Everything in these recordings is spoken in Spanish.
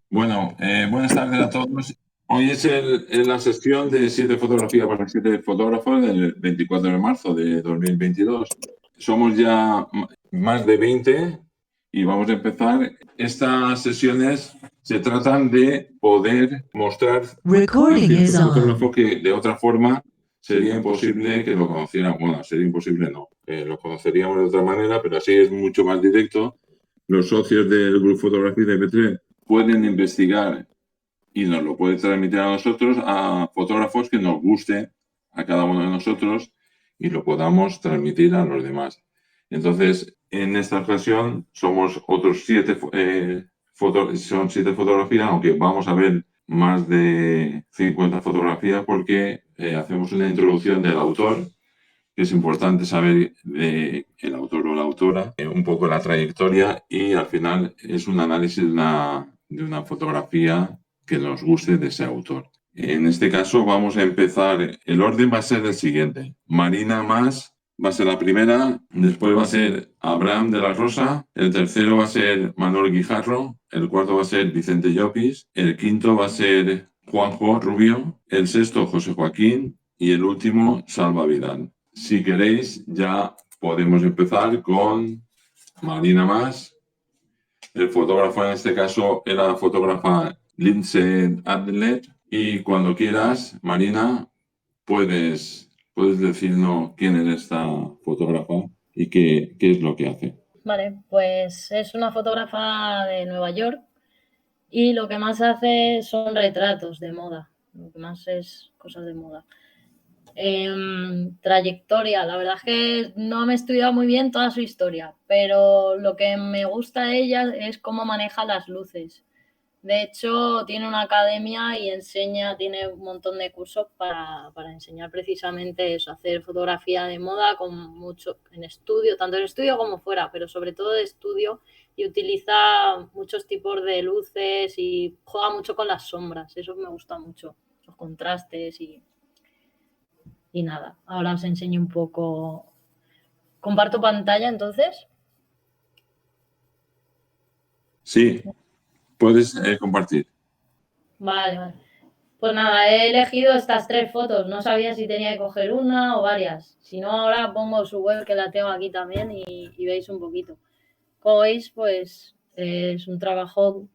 Bueno, buenas tardes a todos. Hoy es la sesión de 7 fotografías para 7 fotógrafos del 24 de marzo de 2022. Somos ya más de 20 y vamos a empezar. Estas sesiones se tratan de poder mostrar a ciertos fotógrafos que de otra forma sería imposible que lo conocieran. Bueno, sería imposible no, lo conoceríamos de otra manera, pero así es mucho más directo. Los socios del Grupo Fotografía de P3 pueden investigar y nos lo pueden transmitir a nosotros, a fotógrafos que nos guste a cada uno de nosotros y lo podamos transmitir a los demás. Entonces, en esta ocasión somos otros 7 fotografías, aunque vamos a ver más de 50 fotografías porque hacemos una introducción del autor, que es importante saber el autor o la autora, un poco la trayectoria y al final es un análisis de una fotografía que nos guste de ese autor. En este caso vamos a empezar, el orden va a ser el siguiente. Marina Mas va a ser la primera, después va a ser Abraham de la Rosa, el tercero va a ser Manuel Guijarro, el cuarto va a ser Vicente Llopis, el quinto va a ser Juanjo Rubio, el sexto José Joaquín y el último Salva Vidal. Si queréis, ya podemos empezar con Marina Mas. El fotógrafo en este caso era la fotógrafa Lindsay Adler. Y cuando quieras, Marina, puedes decirnos quién es esta fotógrafa y qué es lo que hace. Vale, pues es una fotógrafa de Nueva York y lo que más hace son retratos de moda. Lo que más es cosas de moda. Trayectoria, la verdad es que no me he estudiado muy bien toda su historia, pero lo que me gusta de ella es cómo maneja las luces. De hecho, tiene una academia y tiene un montón de cursos para enseñar precisamente eso, hacer fotografía de moda con mucho en estudio, tanto en estudio como fuera, pero sobre todo de estudio, y utiliza muchos tipos de luces y juega mucho con las sombras. Eso me gusta mucho, los contrastes y nada. Ahora os enseño un poco. ¿Comparto pantalla entonces? Sí, puedes compartir. Vale, vale. Pues nada, he elegido estas 3 fotos. No sabía si tenía que coger una o varias. Si no, ahora pongo su web, que la tengo aquí también, y veis un poquito. Como veis, pues es un trabajo.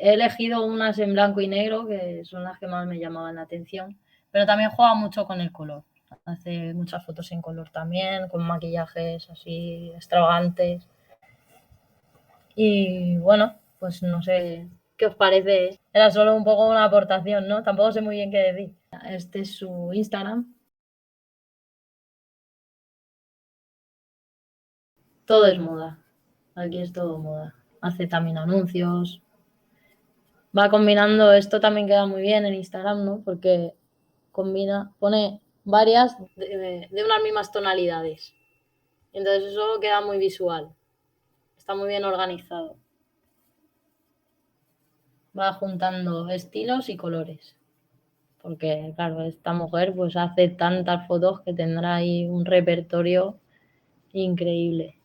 He elegido unas en blanco y negro, que son las que más me llamaban la atención, pero también juega mucho con el color. Hace muchas fotos en color también, con maquillajes así extravagantes. Y bueno, pues no sé qué os parece. Era solo un poco una aportación, ¿no? Tampoco sé muy bien qué decir. Este es su Instagram. Todo es moda. Aquí es todo moda. Hace también anuncios. Va combinando, esto también queda muy bien en Instagram, ¿no? Porque pone varias de unas mismas tonalidades. Entonces eso queda muy visual. Está muy bien organizado. Va juntando estilos y colores. Porque claro, esta mujer pues hace tantas fotos que tendrá ahí un repertorio increíble.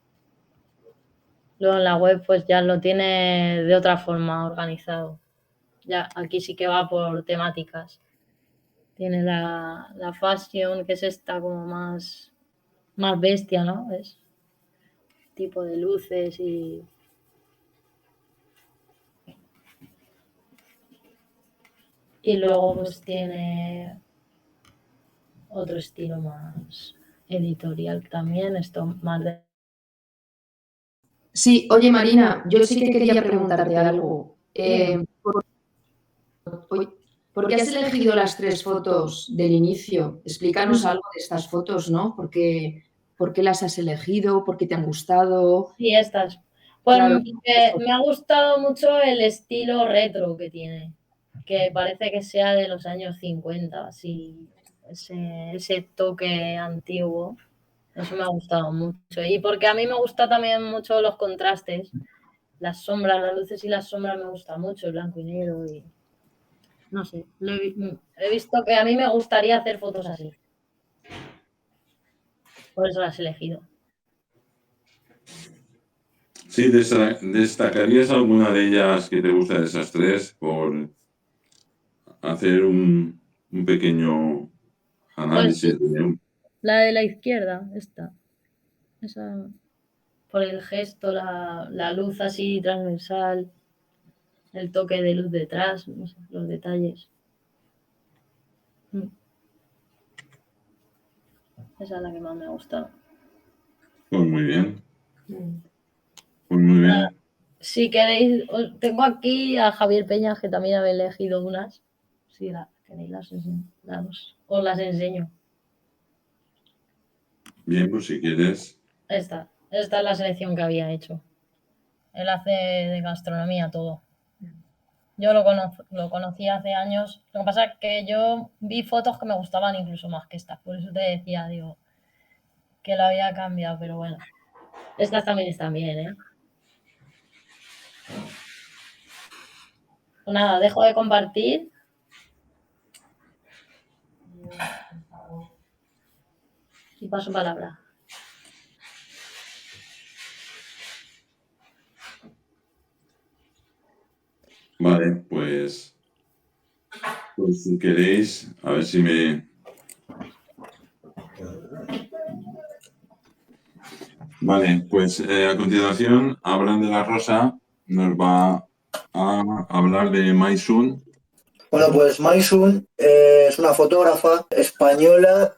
Luego en la web pues ya lo tiene de otra forma organizado. Ya aquí sí que va por temáticas. Tiene la fashion, que es esta como más bestia, ¿no? Es tipo de luces y luego pues tiene otro estilo más editorial también, esto más de. Sí, oye Marina, yo sí que quería preguntarte algo. ¿Por qué has elegido las 3 fotos del inicio? Explícanos algo de estas fotos, ¿no? ¿Por qué las has elegido? ¿Por qué te han gustado? Sí, estas. Pues Claro. me ha gustado mucho el estilo retro que tiene, que parece que sea de los años 50, así, ese toque antiguo. Eso me ha gustado mucho. Y porque a mí me gusta también mucho los contrastes, las sombras, las luces y las sombras me gusta mucho, el blanco y negro y no sé. He visto que a mí me gustaría hacer fotos así. Por eso las he elegido. Sí, ¿destacarías alguna de ellas que te gusta de esas tres por hacer un pequeño Pues análisis la de la izquierda, esa, por el gesto, la luz así transversal, el toque de luz detrás, no sé, los detalles. Esa es la que más me ha gustado. Pues muy bien. Pues muy bien. Si queréis, tengo aquí a Javier Peñas, que también habéis elegido unas. Si queréis os las enseño. Bien, pues si quieres. Esta es la selección que había hecho. Él hace de gastronomía todo. Yo lo conocí hace años. Lo que pasa es que yo vi fotos que me gustaban incluso más que estas. Por eso te decía, digo, que la había cambiado, pero bueno. Estas también están bien, ¿eh? Pues nada, dejo de compartir. Y paso palabra. Vale, pues si queréis, a ver si me... Vale, pues a continuación, Abraham de la Rosa nos va a hablar de Maysun. Bueno, pues Maysun es una fotógrafa española,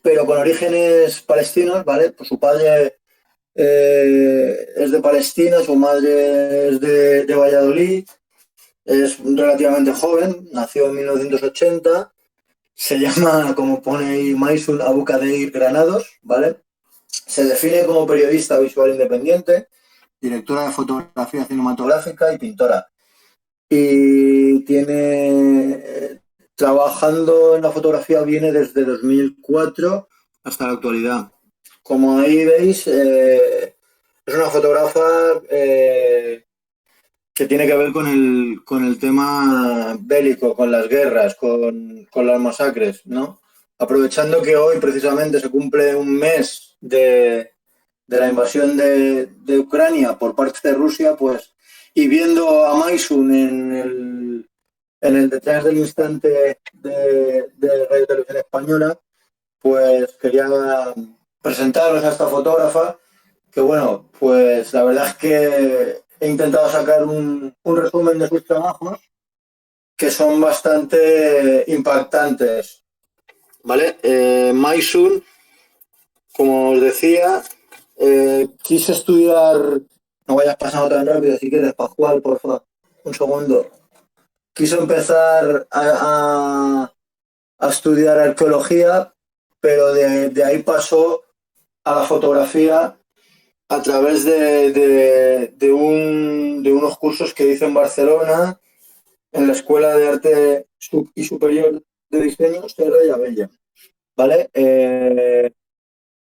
pero con orígenes palestinos, ¿vale? Pues su padre es de Palestina, su madre es de Valladolid, es relativamente joven, nació en 1980, se llama, como pone ahí, Maysun Abukadeir Granados, ¿vale? Se define como periodista visual independiente, directora de fotografía cinematográfica y pintora. Y tiene, trabajando en la fotografía viene desde 2004 hasta la actualidad. Como ahí veis, es una fotógrafa que tiene que ver con el tema bélico, con las guerras, con las masacres, ¿no? Aprovechando que hoy precisamente se cumple un mes de la invasión de Ucrania por parte de Rusia, pues, y viendo a Maysun en el detrás del instante de Radio Televisión Española, pues quería presentaros a esta fotógrafa, que bueno, pues la verdad es que he intentado sacar un resumen de sus trabajos que son bastante impactantes, ¿vale? Maysun, como os decía, quise estudiar, no vayas pasando tan rápido si quieres, Pascual, por favor, un segundo. Quise empezar a estudiar arqueología, pero de ahí pasó a la fotografía a través de unos cursos que hice en Barcelona, en la Escuela de Arte y Superior de Diseño, Serra y Abella, ¿vale?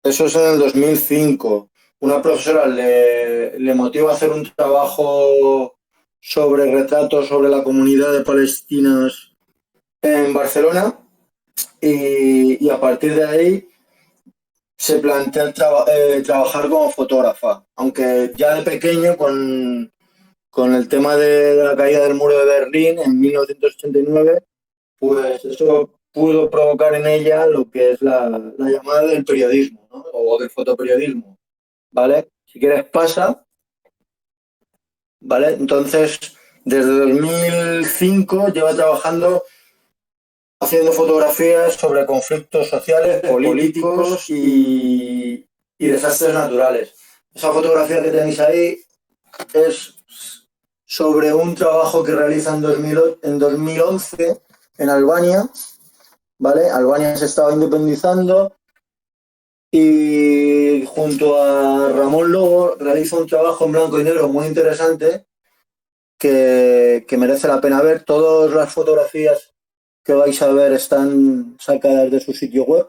Eso es en el 2005. Una profesora le motiva a hacer un trabajo sobre retratos sobre la comunidad de palestinos en Barcelona y a partir de ahí se plantea trabajar como fotógrafa, aunque ya de pequeño con el tema de la caída del muro de Berlín en 1989, pues eso pudo provocar en ella lo que es la llamada del periodismo, ¿no? O del fotoperiodismo, ¿vale? Si quieres pasa, ¿vale? Entonces, desde 2005 lleva trabajando haciendo fotografías sobre conflictos sociales, políticos y desastres naturales. Esa fotografía que tenéis ahí es sobre un trabajo que realiza en 2011 en Albania, ¿vale? Albania se estaba independizando y junto a Ramón Lobo realiza un trabajo en blanco y negro muy interesante que merece la pena ver. Todas las fotografías que vais a ver están sacadas de su sitio web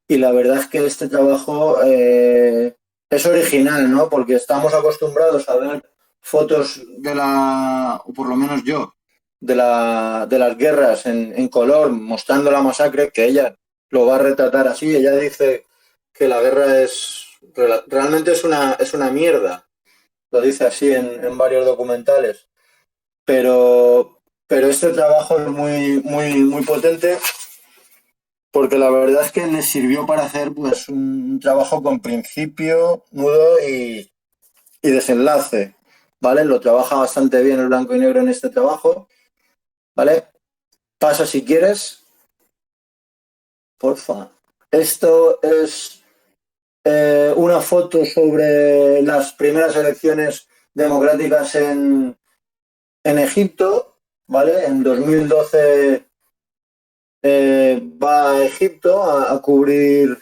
y la verdad es que este trabajo es original, ¿no? Porque estamos acostumbrados a ver fotos o por lo menos yo, de las guerras en color, mostrando la masacre, que ella lo va a retratar así. Ella dice que la guerra realmente es una mierda, lo dice así en varios documentales. Pero este trabajo es muy potente porque la verdad es que les sirvió para hacer pues un trabajo con principio, nudo y desenlace, ¿vale? Lo trabaja bastante bien el blanco y negro en este trabajo, ¿vale? Pasa si quieres, porfa. Esto es una foto sobre las primeras elecciones democráticas en Egipto, ¿vale? En 2012 va a Egipto a cubrir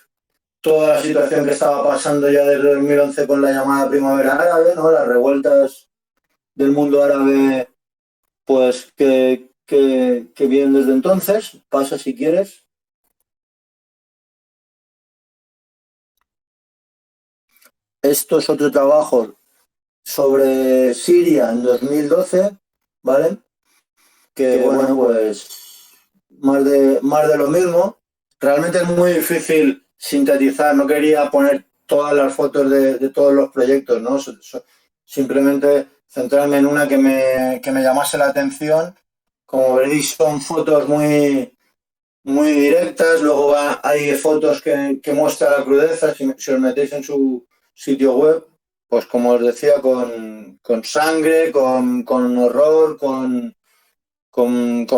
toda la situación que estaba pasando ya desde 2011 con la llamada primavera árabe, ¿no? Las revueltas del mundo árabe, pues que vienen desde entonces. Pasa si quieres. Esto es otro trabajo sobre Siria en 2012, ¿vale? Que bueno, pues más de lo mismo. Realmente es muy difícil sintetizar, no quería poner todas las fotos de todos los proyectos, ¿no? Simplemente centrarme en una que me llamase la atención. Como veréis, son fotos muy directas, luego hay fotos que muestran la crudeza, si os metéis en su sitio web, pues como os decía, con sangre, con horror, con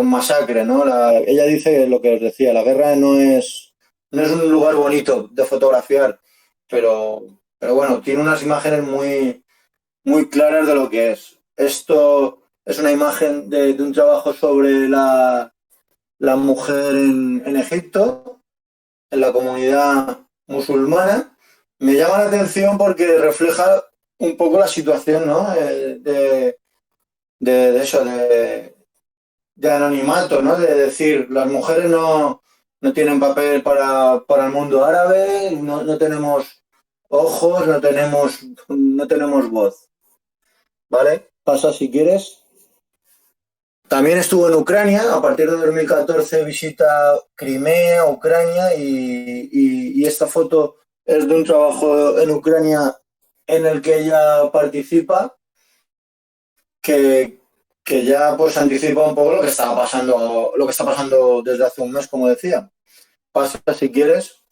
masacre, ¿no? Ella dice lo que os decía, la guerra no es un lugar bonito de fotografiar, pero bueno, tiene unas imágenes muy claras de lo que es. Esto es una imagen de un trabajo sobre la mujer en Egipto, en la comunidad musulmana. Me llama la atención porque refleja un poco la situación, ¿no? De eso, de anonimato, ¿no? De decir, las mujeres no tienen papel para el mundo árabe, no tenemos ojos, no tenemos voz. ¿Vale? Pasa si quieres. También estuvo en Ucrania, a partir de 2014 visita Crimea, Ucrania, y esta foto es de un trabajo en Ucrania en el que ella participa, que ya pues anticipa un poco lo que está pasando desde hace un mes, como decía. Pasa si quieres.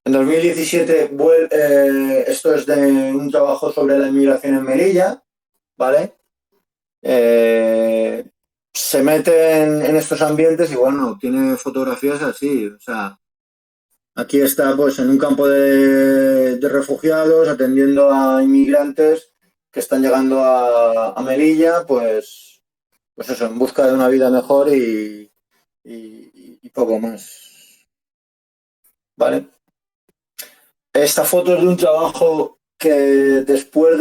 En 2017, esto es de un trabajo sobre la inmigración en Melilla, ¿vale? Se mete en estos ambientes y bueno, tiene fotografías así, o sea, aquí está pues en un campo de refugiados atendiendo a inmigrantes que están llegando a Melilla, pues eso, en busca de una vida mejor y poco más, ¿vale? Esta foto es de un trabajo que después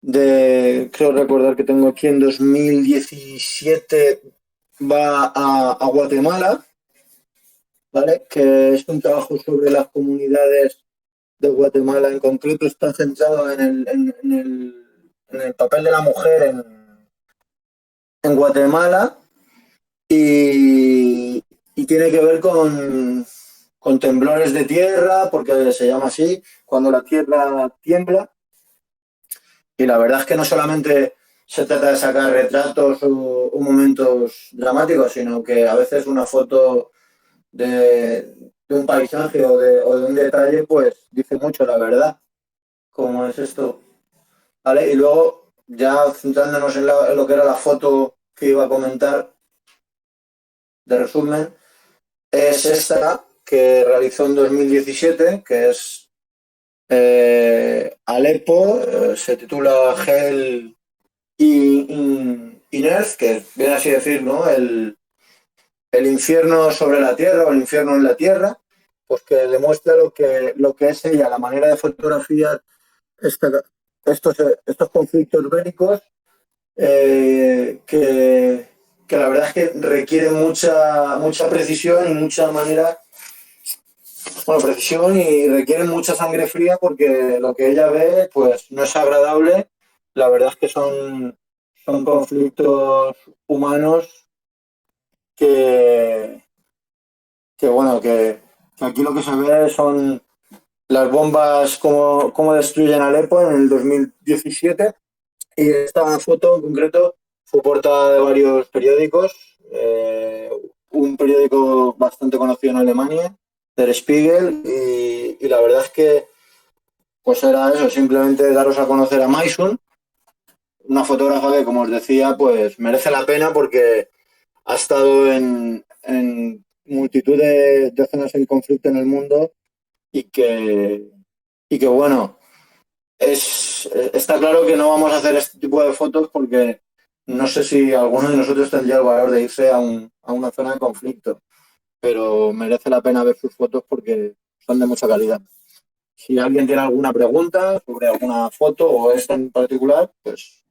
creo recordar que tengo aquí en 2017 va a Guatemala, ¿vale? Que es un trabajo sobre las comunidades de Guatemala. En concreto está centrado en el papel de la mujer en Guatemala y tiene que ver con temblores de tierra, porque se llama así, cuando la tierra tiembla. Y la verdad es que no solamente se trata de sacar retratos o momentos dramáticos, sino que a veces una foto de un paisaje o de un detalle, pues dice mucho la verdad, como es esto. ¿Vale? Y luego, ya centrándonos en lo que era la foto que iba a comentar, de resumen, es esta que realizó en 2017, que es Alepo, se titula Hell in Earth, que viene así decir, ¿no? El infierno sobre la tierra o el infierno en la tierra, pues que demuestra lo que es ella, la manera de fotografiar estos conflictos bélicos que la verdad es que requieren mucha precisión y mucha manera, bueno, precisión y requieren mucha sangre fría porque lo que ella ve pues no es agradable. La verdad es que son conflictos humanos que bueno, que aquí lo que se ve son las bombas, cómo destruyen Alepo en el 2017. Y esta foto en concreto fue portada de varios periódicos. Un periódico bastante conocido en Alemania, Der Spiegel, y la verdad es que pues era eso, simplemente daros a conocer a Maisun, una fotógrafa que, como os decía, pues merece la pena porque ha estado en multitud de zonas en conflicto en el mundo y que bueno, está claro que no vamos a hacer este tipo de fotos porque no sé si alguno de nosotros tendría el valor de irse a una zona de conflicto, pero merece la pena ver sus fotos porque son de mucha calidad. Si alguien tiene alguna pregunta sobre alguna foto o esta en particular, pues...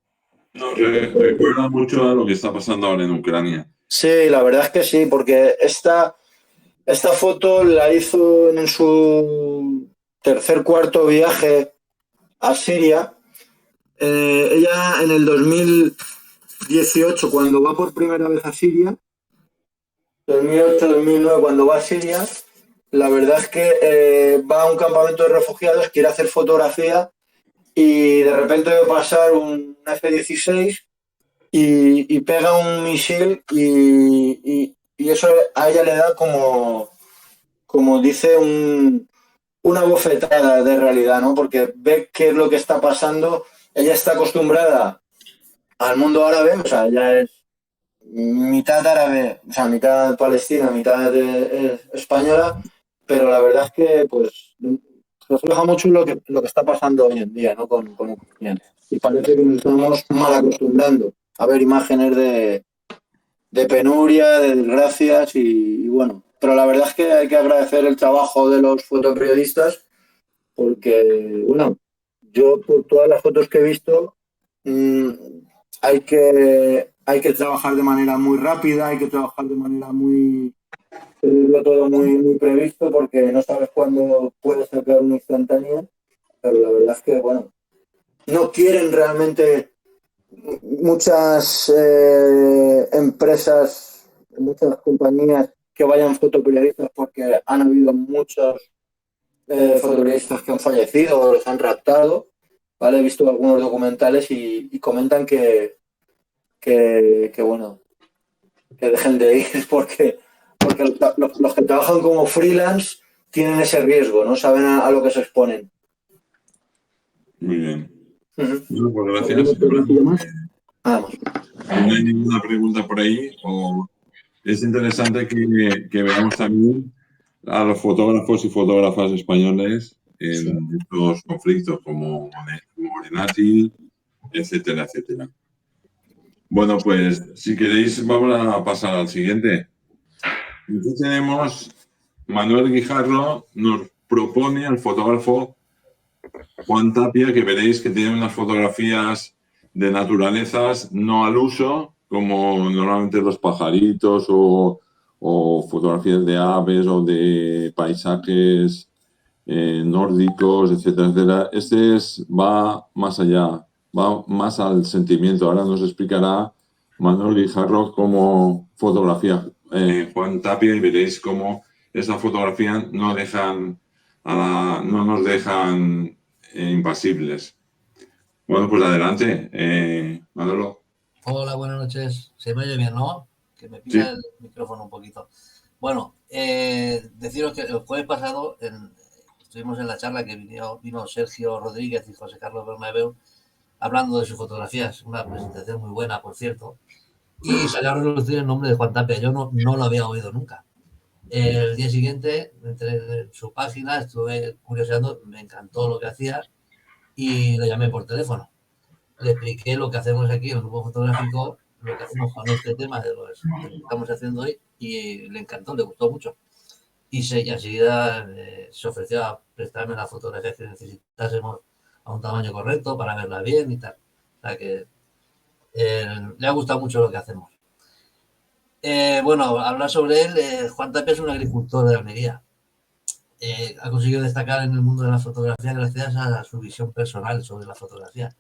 No, recuerda mucho a lo que está pasando ahora en Ucrania. Sí, la verdad es que sí, porque esta foto la hizo en su cuarto viaje a Siria. Ella en el 2018, cuando va por primera vez a Siria, 2008-2009, cuando va a Siria, la verdad es que va a un campamento de refugiados, quiere hacer fotografía y de repente ve pasar un F-16 y pega un misil y eso a ella le da como dice, una bofetada de realidad, ¿no? Porque ve qué es lo que está pasando. Ella está acostumbrada al mundo árabe, o sea, ella es mitad árabe, o sea, mitad palestina, mitad española, pero la verdad es que pues refleja mucho lo que está pasando hoy en día, ¿no? Con Ucrania. Y parece que nos estamos mal acostumbrando a ver imágenes de penuria, de desgracias y bueno. Pero la verdad es que hay que agradecer el trabajo de los fotoperiodistas porque, bueno, yo por todas las fotos que he visto hay que trabajar de manera muy rápida, hay que trabajar de manera muy... tenerlo todo muy previsto porque no sabes cuándo puedes sacar una instantánea, pero la verdad es que, bueno, no quieren realmente muchas empresas, muchas compañías que vayan fotoperiodistas porque han habido muchos fotoperiodistas que han fallecido o los han raptado, ¿vale? He visto algunos documentales y comentan que bueno, que dejen de ir porque los que trabajan como freelance tienen ese riesgo, no saben a lo que se exponen. Muy bien. Uh-huh. Bueno, pues gracias. Vamos. ¿No hay ninguna pregunta por ahí? ¿O es interesante que veamos también a los fotógrafos y fotógrafas españoles en estos conflictos como Morenati, etcétera, etcétera? Bueno, pues si queréis vamos a pasar al siguiente. Aquí tenemos Manuel Guijarro, nos propone al fotógrafo Juan Tapia, que veréis que tiene unas fotografías de naturalezas no al uso, como normalmente los pajaritos o fotografías de aves o de paisajes nórdicos, etcétera, etcétera. Va más allá, va más al sentimiento. Ahora nos explicará Manuel Guijarro cómo fotografía Juan Tapia y veréis cómo esa fotografía no nos dejan impasibles. Bueno, pues adelante, Manolo. Hola, buenas noches. Se me oye bien, ¿no? Que me pilla el micrófono un poquito. Bueno, deciros que el jueves pasado estuvimos en la charla que vino Sergio Rodríguez y José Carlos Bernabéu hablando de sus fotografías. Una presentación muy buena, por cierto. Y salió a relucir el nombre de Juan Tapia. Yo no lo había oído nunca. El día siguiente entré en su página, estuve curioseando, me encantó lo que hacía y le llamé por teléfono. Le expliqué lo que hacemos aquí en el grupo fotográfico, lo que hacemos con este tema de lo que estamos haciendo hoy y le encantó, le gustó mucho. Y enseguida se ofreció a prestarme la fotografía que necesitásemos a un tamaño correcto para verla bien y tal. O sea que le ha gustado mucho lo que hacemos. Bueno, hablar sobre él, Juan Tapia es un agricultor de Almería. Ha conseguido destacar en el mundo de la fotografía gracias a su visión personal sobre la fotografía.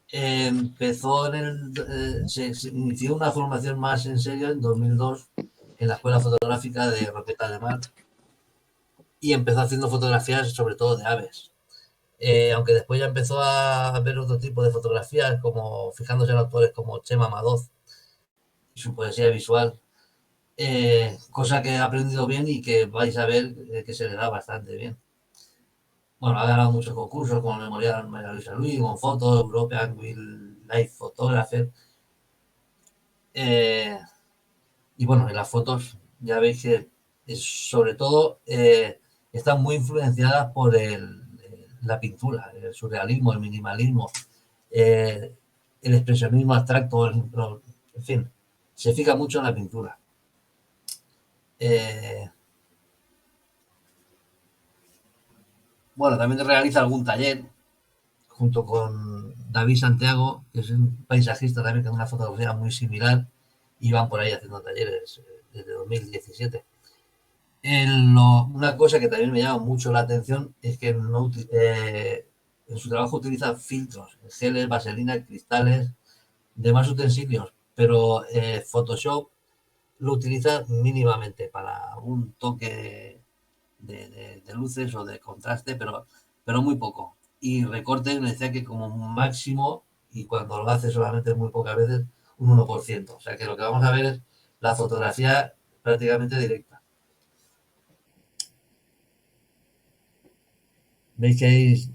Se inició una formación más en serio en 2002 en la Escuela Fotográfica de Roqueta de Mar y empezó haciendo fotografías sobre todo de aves. Aunque después ya empezó a ver otro tipo de fotografías, como fijándose en autores como Chema Madoz y su poesía visual, cosa que he aprendido bien y que vais a ver que se le da bastante bien. Bueno, ha ganado muchos concursos como el Memorial María Luisa Luis, Monfoto, European Wildlife Photographer. Eh, y bueno, en las fotos ya veis que sobre todo están muy influenciadas por la pintura, el surrealismo, el minimalismo, el expresionismo abstracto, en fin, se fija mucho en la pintura. Bueno, también realiza algún taller junto con David Santiago, que es un paisajista también que tiene una fotografía muy similar, y van por ahí haciendo talleres desde 2017. Una cosa que también me llama mucho la atención es que en su trabajo utiliza filtros, geles, vaselina, cristales, demás utensilios, pero Photoshop lo utiliza mínimamente para un toque de luces o de contraste, pero muy poco. Y recortes me decía que como máximo, y cuando lo hace solamente muy pocas veces, un 1%. O sea que lo que vamos a ver es la fotografía prácticamente directa. Veis que hay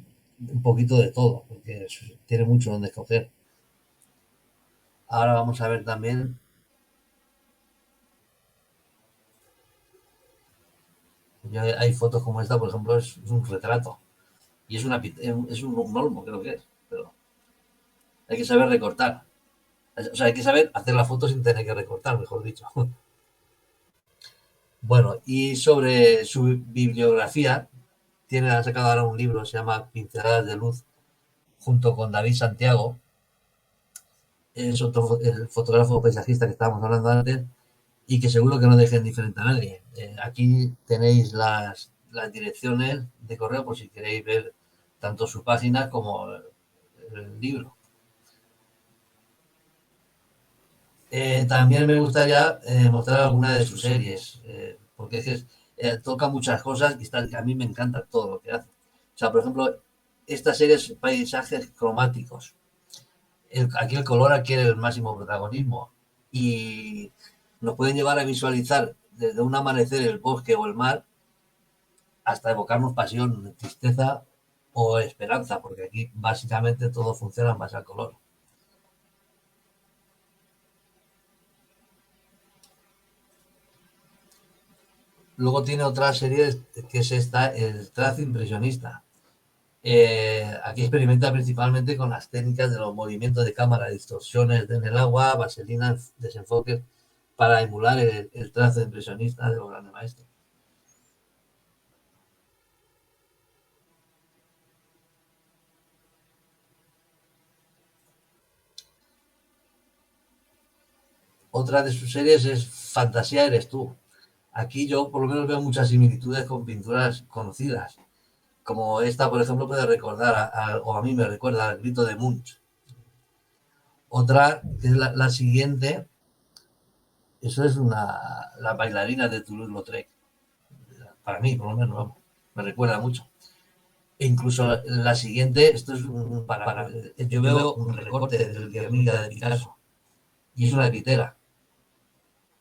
un poquito de todo, porque tiene mucho donde escoger. Ahora vamos a ver también. Hay fotos como esta, por ejemplo, es un retrato. Y es un olmo, creo que es. Pero hay que saber recortar. O sea, hay que saber hacer la foto sin tener que recortar, mejor dicho. Bueno, y sobre su bibliografía, ha sacado ahora un libro, se llama Pinceladas de Luz, junto con David Santiago. Es otro el fotógrafo paisajista que estábamos hablando antes, y que seguro que no deja indiferente a nadie. Aquí tenéis las direcciones de correo por si queréis ver tanto su página como el libro. También me gustaría mostrar alguna de sus series, porque es que toca muchas cosas y a mí me encanta todo lo que hace. O sea, por ejemplo, esta serie es paisajes cromáticos. Aquí el color adquiere el máximo protagonismo y nos pueden llevar a visualizar desde un amanecer el bosque o el mar hasta evocarnos pasión, tristeza o esperanza, porque aquí básicamente todo funciona en base al color. Luego tiene otra serie que es el trazo impresionista. Aquí experimenta principalmente con las técnicas de los movimientos de cámara, distorsiones en el agua, vaselina, desenfoques, para emular el trazo impresionista de los grandes maestros. Otra de sus series es Fantasía eres tú. Aquí yo por lo menos veo muchas similitudes con pinturas conocidas, como esta, por ejemplo, puede recordar, o a mí me recuerda al Grito de Munch. Otra, que es la siguiente, eso es la bailarina de Toulouse-Lautrec. Para mí, por lo menos, vamos, me recuerda mucho. E incluso la siguiente, esto es yo veo un recorte del Guernica de Picasso, y es una pitera,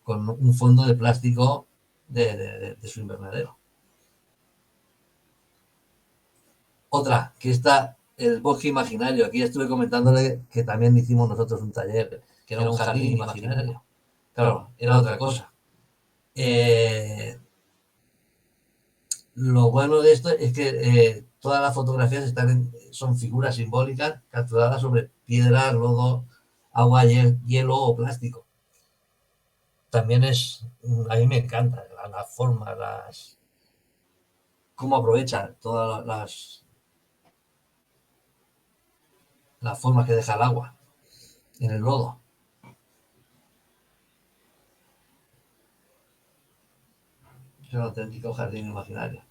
con un fondo de plástico de su invernadero. Otra, que está el bosque imaginario. Aquí estuve comentándole que también hicimos nosotros un taller, que era un jardín imaginario. Claro, era otra cosa. Lo bueno de esto es que todas las fotografías son figuras simbólicas capturadas sobre piedra, lodo, agua, hielo o plástico. También a mí me encanta la forma, cómo aprovecha todas las formas que deja el agua en el lodo. Es un auténtico jardín imaginario.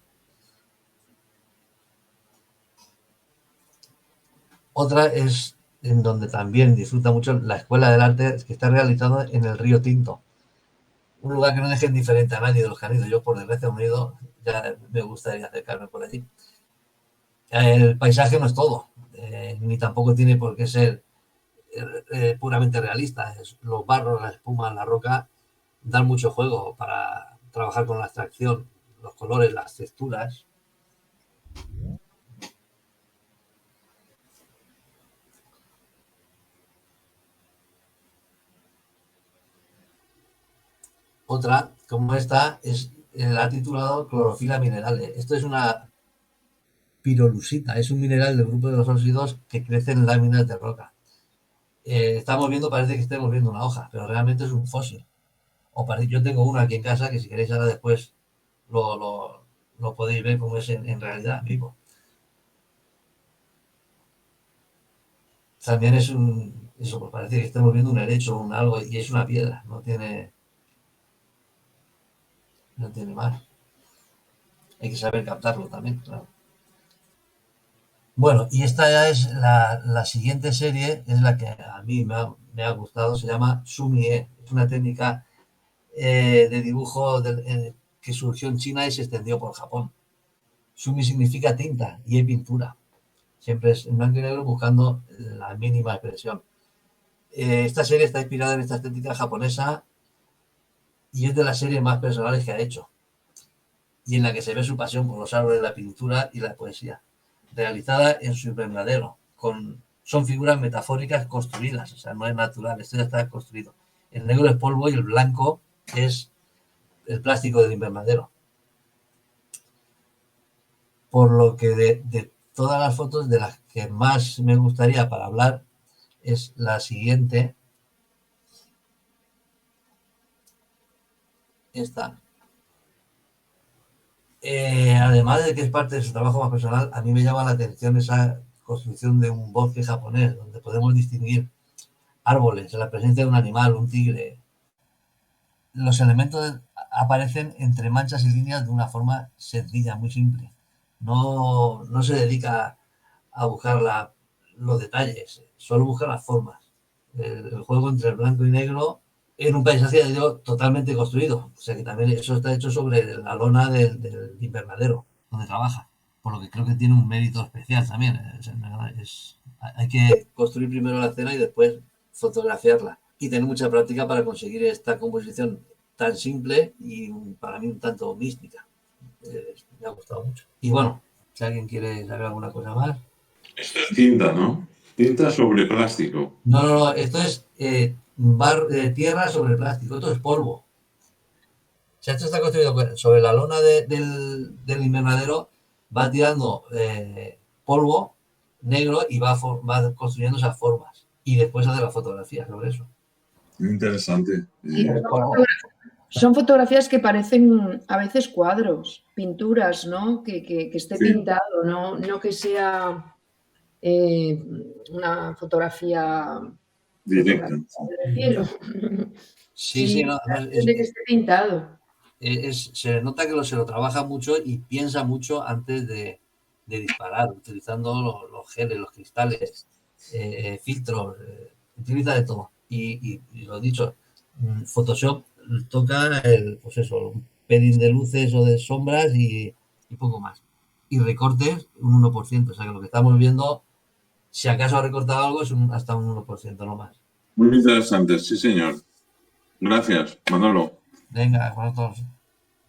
Otra es en donde también disfruta mucho la Escuela del Arte, que está realizado en el Río Tinto. un lugar que no deje indiferente a nadie de los que han ido. Yo, por desgracia, he ido, ya me gustaría acercarme por allí. El paisaje no es todo, ni tampoco tiene por qué ser puramente realista. Los barros, la espuma, la roca dan mucho juego para trabajar con la abstracción, los colores, las texturas. Otra, como esta, la ha titulado clorofila minerales. Esto es una pirolusita, es un mineral del grupo de los óxidos que crece en láminas de roca. Estamos viendo, parece que estemos viendo una hoja, pero realmente es un fósil. Yo tengo uno aquí en casa que si queréis ahora después lo podéis ver como es en realidad vivo. También es eso, pues parece que estamos viendo un helecho o un algo y es una piedra, no tiene más. Hay que saber captarlo también, claro. Bueno, y esta ya es la siguiente serie, es la que a mí me ha gustado, se llama Sumie, es una técnica de dibujo que surgió en China y se extendió por Japón. Sumi significa tinta y es pintura. Siempre es en blanco y negro buscando la mínima expresión. Esta serie está inspirada en esta estética japonesa y es de las series más personales que ha hecho y en la que se ve su pasión por los árboles, la pintura y la poesía, realizada en su invernadero. Son figuras metafóricas construidas, o sea, no es natural, esto ya está construido. El negro es polvo y el blanco es el plástico del invernadero. Por lo que de todas las fotos, de las que más me gustaría para hablar es la siguiente. Esta. Además de que es parte de su trabajo más personal, a mí me llama la atención esa construcción de un bosque japonés, donde podemos distinguir árboles, la presencia de un animal, un tigre. Los elementos aparecen entre manchas y líneas de una forma sencilla, muy simple. No se dedica a buscar los detalles, solo busca las formas. El juego entre el blanco y negro en un paisaje totalmente construido. O sea que también eso está hecho sobre la lona del invernadero, donde trabaja. Por lo que creo que tiene un mérito especial también. Hay que construir primero la escena y después fotografiarla. Y tener mucha práctica para conseguir esta composición tan simple y para mí un tanto mística. Me ha gustado mucho. Y bueno, si alguien quiere saber alguna cosa más. Esto es tinta, ¿no? Tinta sobre plástico. No, esto es tierra sobre plástico, esto es polvo. O sea, esto está construido sobre la lona del invernadero, va tirando polvo negro y va construyendo esas formas. Y después hace la fotografía sobre eso. Interesante. Sí, son fotografías que parecen a veces cuadros, pinturas, ¿no? Que esté pintado, no que sea una fotografía directa. Sí, no, de que esté pintado. Se nota que se lo trabaja mucho y piensa mucho antes de disparar, utilizando los geles, los cristales, filtros, utiliza de todo. Y lo dicho, Photoshop toca un pelín de luces o de sombras y poco más. Y recortes un 1%, o sea que lo que estamos viendo, si acaso ha recortado algo, es hasta un 1%, no más. Muy interesante, sí señor. Gracias, Manolo. Venga, con todos.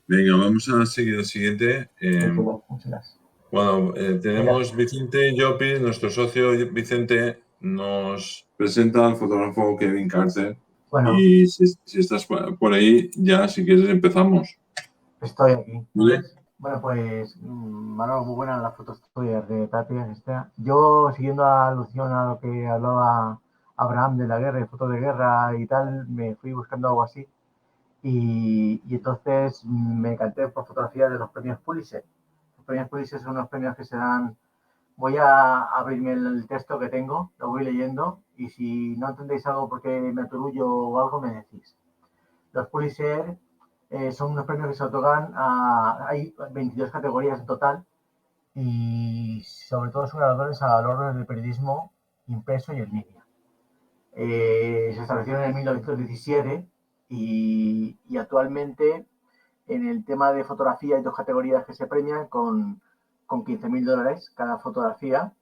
Venga, vamos a seguir el siguiente. Bueno, tenemos Vicente Llopis, nuestro socio Vicente, nos presenta al fotógrafo Kevin Carter. Bueno, y si estás por ahí, ya si quieres empezamos. Estoy aquí. ¿Vale? Bueno, pues, Manolo, muy buenas las fotos tuyas de prácticas. Yo, siguiendo alusión a lo que hablaba Abraham de la guerra y fotos de guerra y tal, me fui buscando algo así. Y entonces me encanté por fotografía de los premios Pulitzer. Los premios Pulitzer son unos premios que se dan. Voy a abrirme el texto que tengo, lo voy leyendo, y si no entendéis algo porque me aturullo o algo, me decís. Los Pulitzer son unos premios que se otorgan hay 22 categorías en total, y sobre todo son ganadores al orden del periodismo impreso y en línea. Se establecieron en 1917 Y actualmente en el tema de fotografía hay 2 categorías que se premian con $15.000 cada fotografía.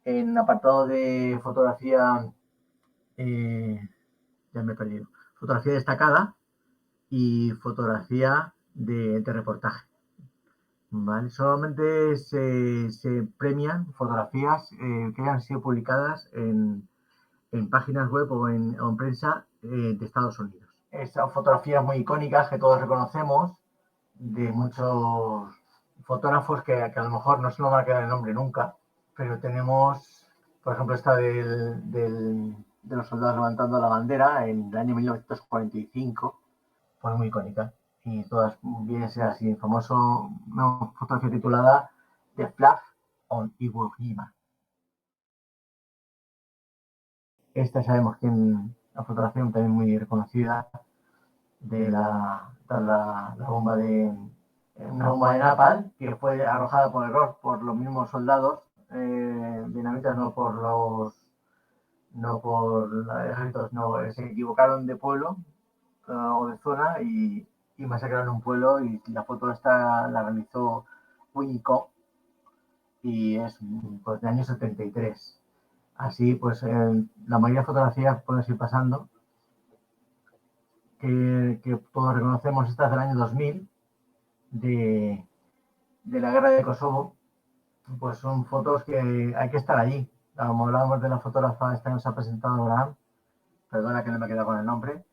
En apartado de fotografía, ya me he perdido, fotografía destacada y fotografía de reportaje. ¿Vale? Solamente se premian fotografías que hayan sido publicadas en páginas web o en prensa de Estados Unidos. Esas fotografías muy icónicas que todos reconocemos, de muchos fotógrafos que a lo mejor no se nos va a quedar el nombre nunca, pero tenemos, por ejemplo, esta de los soldados levantando la bandera en el año 1945, fue muy icónica. Y todas vienen a ser así, famoso, una fotografía titulada The Flag on Iwo Jima. Esta sabemos quién, la fotografía también muy reconocida de la bomba una bomba de napalm que fue arrojada por error por los mismos soldados vietnamitas, no por los ejércitos, no, se equivocaron de pueblo o de zona y masacraron un pueblo, y la foto esta la realizó Winnie Kong y es pues de año 73. Así pues la mayoría de fotografías pueden ir pasando que todos reconocemos. Estas del año 2000 de la guerra de Kosovo, pues son fotos que hay que estar allí. Como hablábamos de la fotógrafa esta que nos ha presentado Abraham, perdona que no me he quedado con el nombre,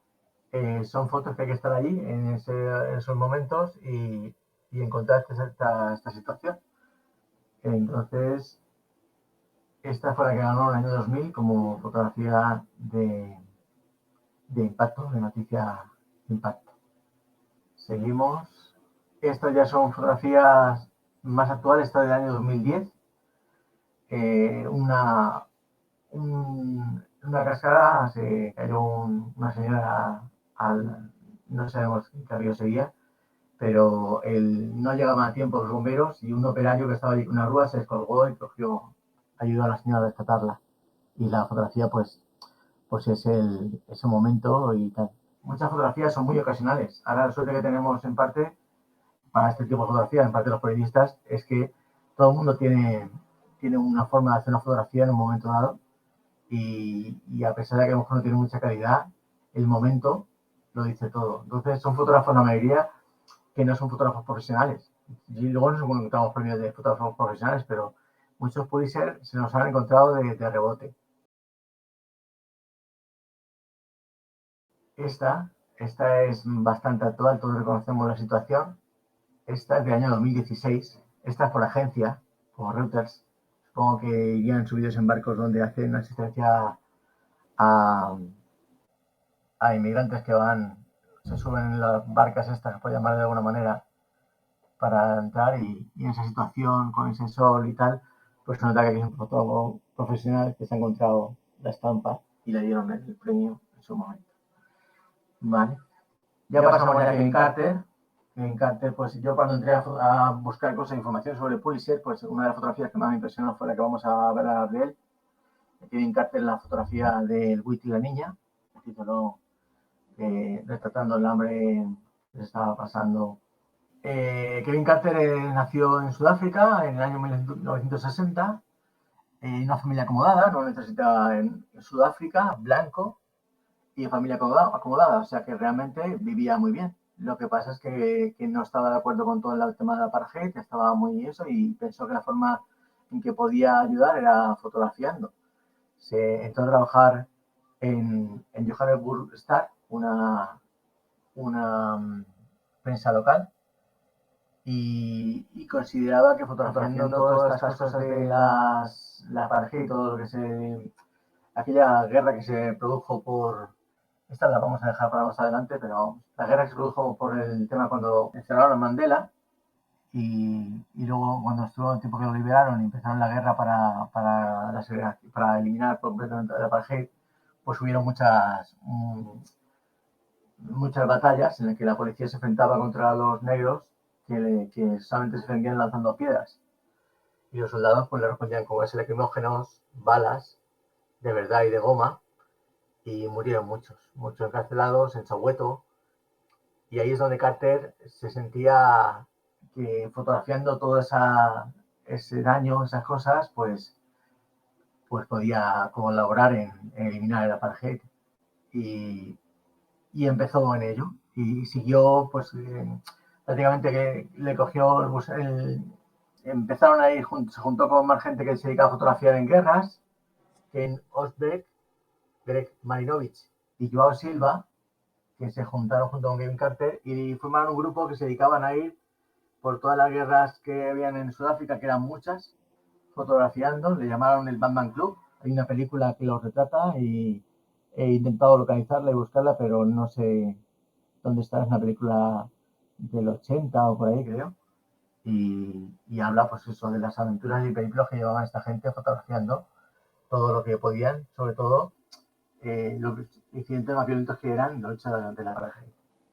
son fotos que hay que estar allí en esos momentos y encontrar esta situación. Entonces, esta fue la que ganó en el año 2000 como fotografía de impacto, de noticia de impacto. Seguimos. Estas ya son fotografías más actuales, esta del año 2010. Una cascada, se cayó una señora no sabemos qué río seguía, pero no llegaban a tiempo los bomberos y un operario que estaba allí con una grúa se descolgó y ayudó a la señora a rescatarla. Y la fotografía pues es ese momento y tal. Muchas fotografías son muy ocasionales. Ahora la suerte que tenemos en parte para este tipo de fotografías, en parte los periodistas, es que todo el mundo tiene una forma de hacer una fotografía en un momento dado y a pesar de que a lo mejor no tiene mucha calidad, el momento lo dice todo. Entonces son fotógrafos la mayoría que no son fotógrafos profesionales. Y luego nos encontramos premios de fotógrafos profesionales, pero muchos Pulitzer se nos han encontrado de rebote. Esta es bastante actual, todos reconocemos la situación. Esta es del año 2016. Esta es por agencia, por Reuters. Supongo que irían subidos en barcos donde hacen asistencia a inmigrantes que se suben en las barcas estas, por llamar de alguna manera, para entrar y en esa situación, con ese sol y tal, pues se nota que es un fotógrafo profesional que se ha encontrado la estampa y le dieron el premio en su momento. Vale. Ya pasamos a Kevin Carter. Kevin Carter, pues yo cuando entré a buscar cosas, información sobre Pulitzer, pues una de las fotografías que más me impresionó fue la que vamos a ver a de él. Kevin Carter, la fotografía del Buit y la niña, el título retratando el hambre que se estaba pasando. Kevin Carter nació en Sudáfrica en el año 1960, en una familia acomodada, no necesitaba en Sudáfrica, blanco, y familia acomodada, o sea que realmente vivía muy bien. Lo que pasa es que no estaba de acuerdo con todo el tema de la apartheid, estaba muy eso y pensó que la forma en que podía ayudar era fotografiando. Se entró a trabajar en Johannesburg Star, una prensa local, y consideraba que fotografiando todas estas cosas de la apartheid, todo lo que aquella guerra que se produjo por... Esta la vamos a dejar para más adelante, pero la guerra que se produjo por el tema cuando encerraron a Mandela y luego cuando estuvo el tiempo que lo liberaron y empezaron la guerra para eliminar completamente la apartheid, pues hubieron muchas batallas en las que la policía se enfrentaba contra los negros que solamente se defendían lanzando piedras. Y los soldados pues le respondían con gases lacrimógenos, balas de verdad y de goma, y murieron muchos encarcelados en Soweto, Y ahí es donde Carter se sentía que fotografiando todo ese daño, esas cosas, pues podía colaborar en eliminar el apartheid. Y empezó en ello. Y siguió, pues prácticamente que le cogió empezaron a ir, se juntó con más gente que se dedicaba a fotografiar en guerras, Ken Osbeck, Greg Marinovich y Joao Silva, que se juntaron junto con Kevin Carter y formaron un grupo que se dedicaban a ir por todas las guerras que habían en Sudáfrica, que eran muchas, fotografiando. Le llamaron el Batman Club. Hay una película que lo retrata y he intentado localizarla y buscarla, pero no sé dónde está. Es una película del 80 o por ahí, creo. Y habla, pues eso, de las aventuras y periplos que llevaban esta gente fotografiando todo lo que podían, sobre todo los incidentes más violentos que eran la lucha de la apartheid.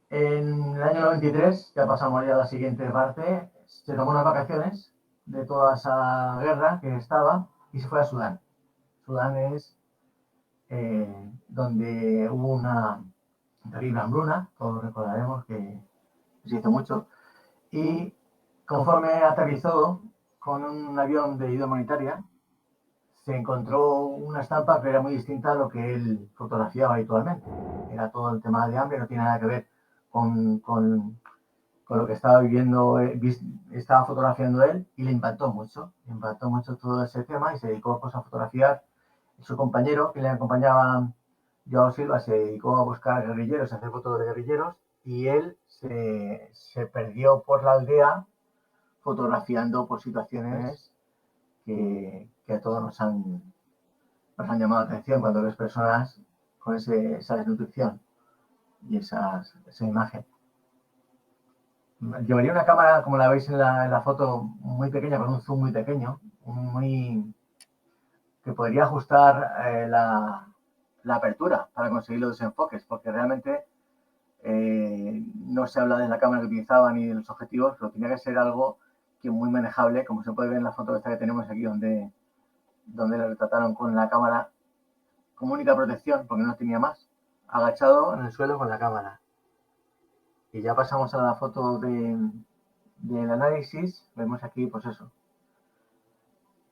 En el año 93, ya pasamos ya a la siguiente parte, se tomó unas vacaciones de toda esa guerra que estaba y se fue a Sudán. Sudán es donde hubo una terrible hambruna, todos recordaremos que se hizo mucho, y conforme aterrizó con un avión de ayuda humanitaria, se encontró una estampa que era muy distinta a lo que él fotografiaba habitualmente. Era todo el tema de hambre, no tiene nada que ver con lo que estaba viviendo, estaba fotografiando él, y le impactó mucho todo ese tema y se dedicó pues, a fotografiar. Su compañero que le acompañaba, Joao Silva, se dedicó a buscar guerrilleros, a hacer fotos de guerrilleros, y él se perdió por la aldea fotografiando por situaciones que a todos nos han llamado la atención cuando ves personas con esa desnutrición y esa imagen. Llevaría una cámara, como la veis en la foto, muy pequeña, con un zoom muy pequeño, que podría ajustar la apertura para conseguir los desenfoques, porque realmente no se habla de la cámara que utilizaba ni de los objetivos, pero tenía que ser algo que muy manejable, como se puede ver en la foto esta que tenemos aquí, donde le retrataron con la cámara como única protección, porque no tenía más, agachado en el suelo con la cámara. Y ya pasamos a la foto del análisis. Vemos aquí, pues eso,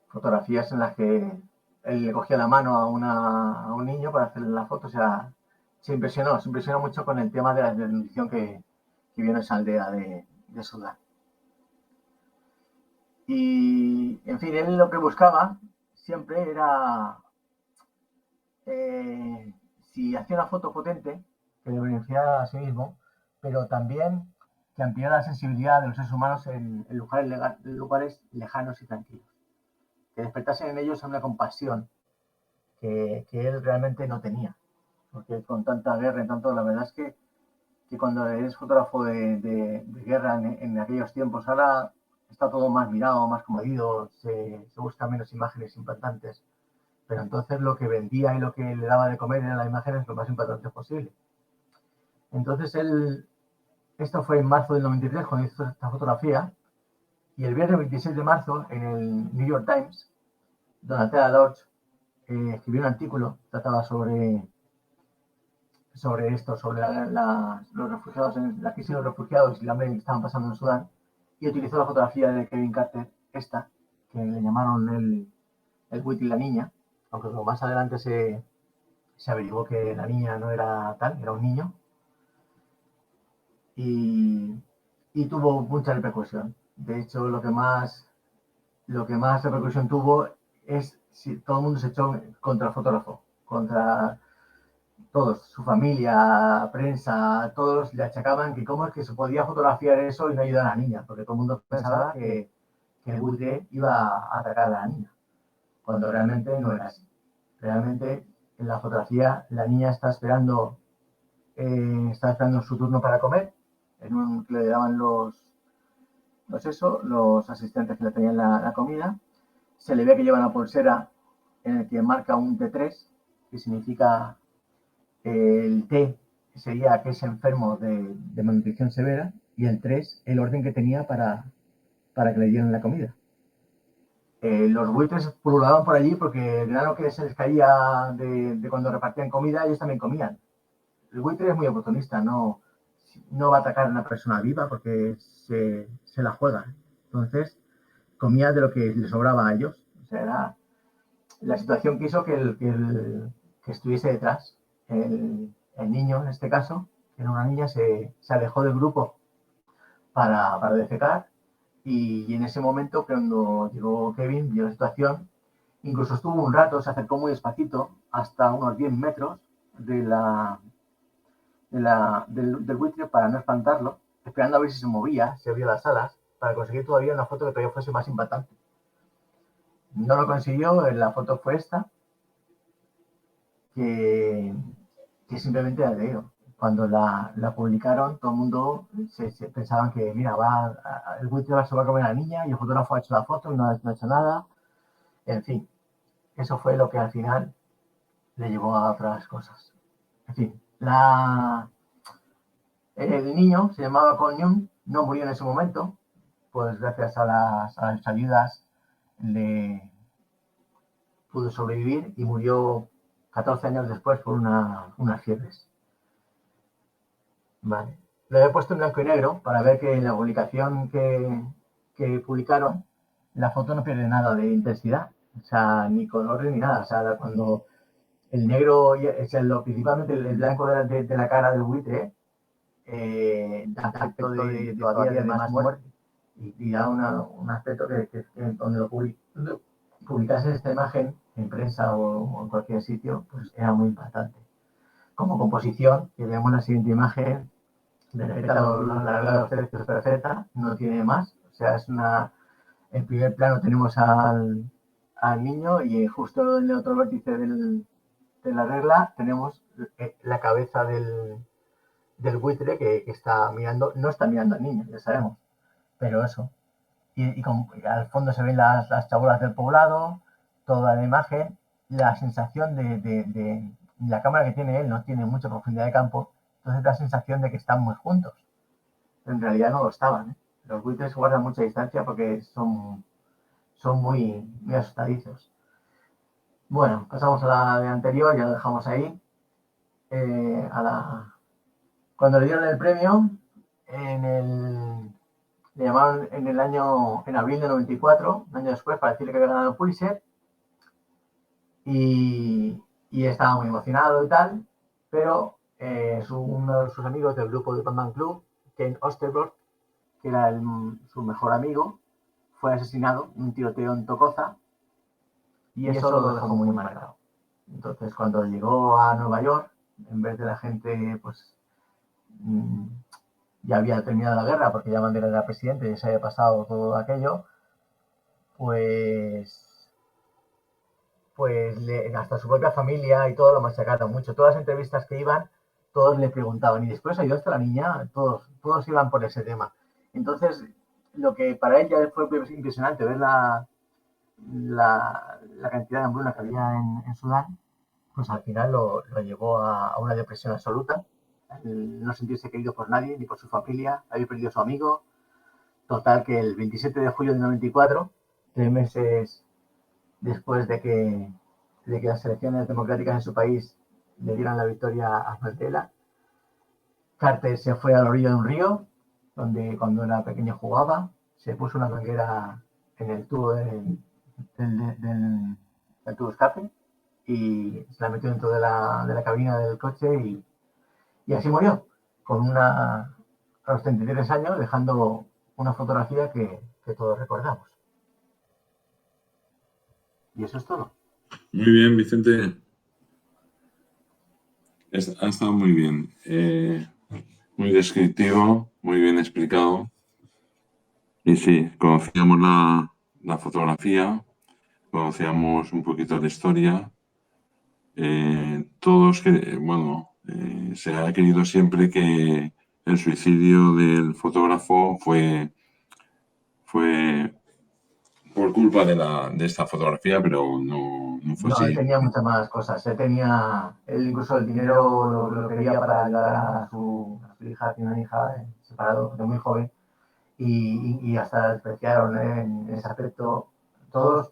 fotografías en las que él le cogía la mano a un niño para hacerle la foto. O sea, se impresionó mucho con el tema de la desnutrición que vio en esa aldea de Sudán. Y, en fin, él lo que buscaba siempre era, si hacía una foto potente, que le beneficiara a sí mismo, pero también que ampliara la sensibilidad de los seres humanos en lugares lejanos y tranquilos. Que despertasen en ellos una compasión que él realmente no tenía. Porque con tanta guerra y tanto, la verdad es que cuando eres fotógrafo de guerra en aquellos tiempos, ahora está todo más mirado, más comedido, se buscan menos imágenes impactantes. Pero entonces lo que vendía y lo que le daba de comer eran las imágenes lo más impactantes posible. Entonces esto fue en marzo del 93 cuando hizo esta fotografía, y el viernes 26 de marzo en el New York Times, Donatella Lodge escribió un artículo que trataba sobre esto, sobre los refugiados, la crisis de los refugiados y la hambre que estaban pasando en Sudán, y utilizó la fotografía de Kevin Carter, esta, que le llamaron el Wheat y la niña, aunque más adelante se averiguó que la niña no era tal, era un niño, y tuvo mucha repercusión. De hecho, lo que más repercusión tuvo es si todo el mundo se echó contra el fotógrafo, contra todos, su familia, prensa, todos le achacaban que cómo es que se podía fotografiar eso y no ayudar a la niña, porque todo el mundo pensaba que el buitre iba a atacar a la niña, cuando realmente no era así. Realmente en la fotografía la niña está esperando su turno para comer, que le daban los asistentes que le tenían la comida. Se le ve que lleva una pulsera en el que marca un T3, que significa el T sería que es enfermo de malnutrición severa, y el 3 el orden que tenía para que le dieran la comida. Los buitres pululaban por allí porque el grano que se les caía de cuando repartían comida, ellos también comían. El buitre es muy oportunista, no, no va a atacar a una persona viva porque se la juega. Entonces, comía de lo que les sobraba a ellos. O sea, era la situación que hizo que estuviese detrás. El niño, en este caso, que era una niña, se alejó del grupo para defecar, y en ese momento, cuando llegó Kevin, vio la situación, incluso estuvo un rato, se acercó muy despacito, hasta unos 10 metros del buitre para no espantarlo, esperando a ver si se movía, si abría las alas, para conseguir todavía una foto que todavía fuese más impactante. No lo consiguió, la foto fue esta, que simplemente era de ello. Cuando la publicaron, todo el mundo se pensaban que, mira, el buitre se va a comer a la niña y el fotógrafo ha hecho la foto y no ha hecho nada. En fin, eso fue lo que al final le llevó a otras cosas. En fin, el niño se llamaba Con Young, no murió en ese momento, pues gracias a las ayudas le pudo sobrevivir y murió 14 años después por unas fiebres. Vale. Lo he puesto en blanco y negro para ver que en la publicación que publicaron, la foto no pierde nada de intensidad, o sea, ni color ni nada. O sea, cuando el negro, principalmente el blanco de la cara del buitre, da aspecto de todavía de más muerte, y da un aspecto que donde lo publicase esta imagen en prensa o en cualquier sitio, pues era muy impactante. Como composición, que vemos la siguiente imagen, la larga de los tercios perfecta, no tiene más. O sea, en primer plano tenemos al niño, y justo en el otro vértice de la regla tenemos la cabeza del buitre que está mirando, no está mirando al niño, ya sabemos, pero eso. Y al fondo se ven las chabolas del poblado, toda la imagen, la sensación de la cámara que tiene él no tiene mucha profundidad de campo, entonces da la sensación de que están muy juntos. En realidad no lo estaban, ¿eh? Los buitres guardan mucha distancia porque son muy, muy asustadizos. Bueno, pasamos a la de anterior, ya lo dejamos ahí. Cuando le dieron el premio, le llamaron en abril de 94, un año después, para decirle que había ganado el Pulitzer, y estaba muy emocionado y tal, pero uno de sus amigos del grupo de Batman Club, Ken Osterberg, que era su mejor amigo, fue asesinado en un tiroteo en Tocoza, y eso lo dejó muy marcado. Entonces, cuando llegó a Nueva York, en vez de la gente, pues ya había terminado la guerra porque ya Mandela era presidente y se había pasado todo aquello, pues hasta su propia familia y todo lo machacaron mucho. Todas las entrevistas que iban, todos le preguntaban, ¿y después ayudaste a la niña? Todos iban por ese tema. Entonces, lo que para él ya fue impresionante, ver la cantidad de hambruna que había en Sudán, pues al final lo llevó a una depresión absoluta, no sentirse querido por nadie, ni por su familia, había perdido a su amigo. Total, que el 27 de julio de 94, 3 meses después de que las elecciones democráticas en su país le dieran la victoria a Mandela, Carter se fue a la orilla de un río, donde cuando era pequeño jugaba, se puso una manguera en el tubo del tubo escape y se la metió dentro de la cabina del coche, y así murió, a los 33 años, dejando una fotografía que todos recordamos. Y eso es todo. Muy bien, Vicente. Ha estado muy bien. Muy descriptivo, muy bien explicado. Y sí, conocíamos la fotografía, conocíamos un poquito la historia. Todos se ha querido siempre que el suicidio del fotógrafo fue por culpa de esta fotografía, pero no fue así. Él tenía muchas más cosas. Él incluso el dinero lo quería para ayudar a su hija, tiene una hija separado de muy joven, y hasta despreciaron en ese aspecto. Todos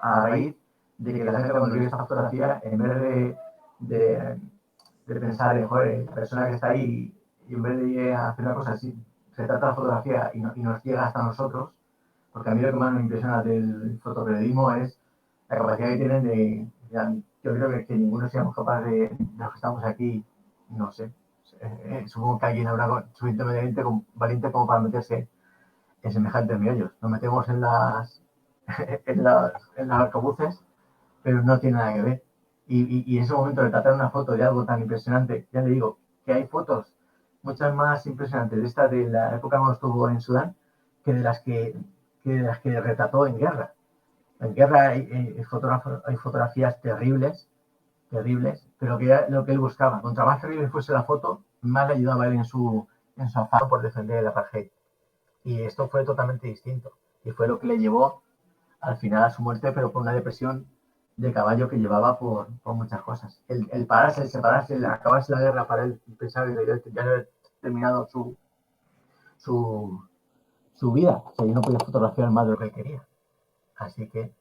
a raíz de que la gente, cuando vio esta fotografía, en vez de pensar en, joder, la persona que está ahí y en vez de hacer una cosa así, se trata la fotografía y nos llega hasta nosotros, porque a mí lo que más me impresiona del fotoperiodismo es la capacidad que tienen de yo creo que ninguno seamos capaces de los que estamos aquí, no sé, supongo que alguien habrá suficientemente valiente como para meterse en semejantes meollos. Nos metemos en las arcabuces, pero no tiene nada que ver. Y en ese momento de tratar una foto de algo tan impresionante, ya le digo, que hay fotos muchas más impresionantes de esta de la época cuando estuvo en Sudán que de las que retrató en guerra. En guerra hay fotografías terribles, pero que era lo que él buscaba. Contra más terrible fuese la foto, más le ayudaba a él en su afán por defender el apartheid. Y esto fue totalmente distinto. Y fue lo que le llevó al final a su muerte, pero por una depresión de caballo que llevaba por muchas cosas. El pararse, el separarse, el acabarse la guerra para él, pensar que ya había terminado su vida. O sea, yo no podía fotografiar más de lo que él quería. Así que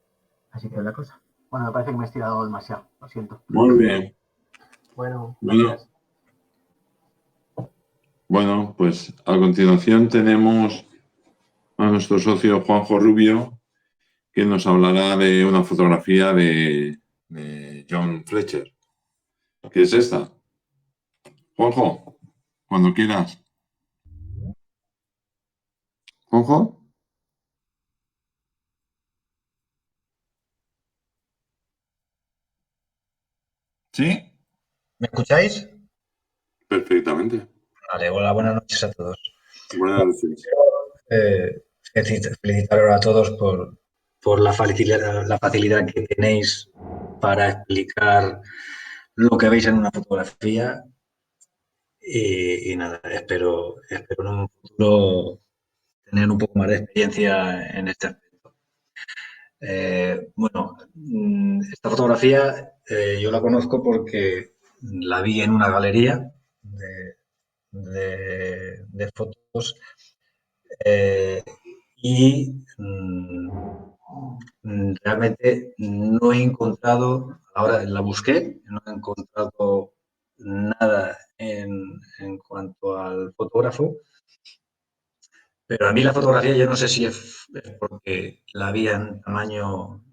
es la cosa. Bueno, me parece que me he estirado demasiado, lo siento. Muy bien. Bueno, gracias. Bueno, pues a continuación tenemos a nuestro socio Juanjo Rubio, que nos hablará de una fotografía de John Fletcher. ¿Qué es esta? Juanjo, cuando quieras. ¿Juanjo? ¿Sí? ¿Me escucháis? Perfectamente. Vale, hola, buenas noches a todos. Buenas noches. Felicitaros a todos por la facilidad que tenéis para explicar lo que veis en una fotografía y nada, espero en un futuro tener un poco más de experiencia en este aspecto. Bueno, esta fotografía yo la conozco porque la vi en una galería de fotos y realmente no he encontrado, ahora la busqué, no he encontrado nada en cuanto al fotógrafo, pero a mí la fotografía yo no sé si es porque la vi en tamaño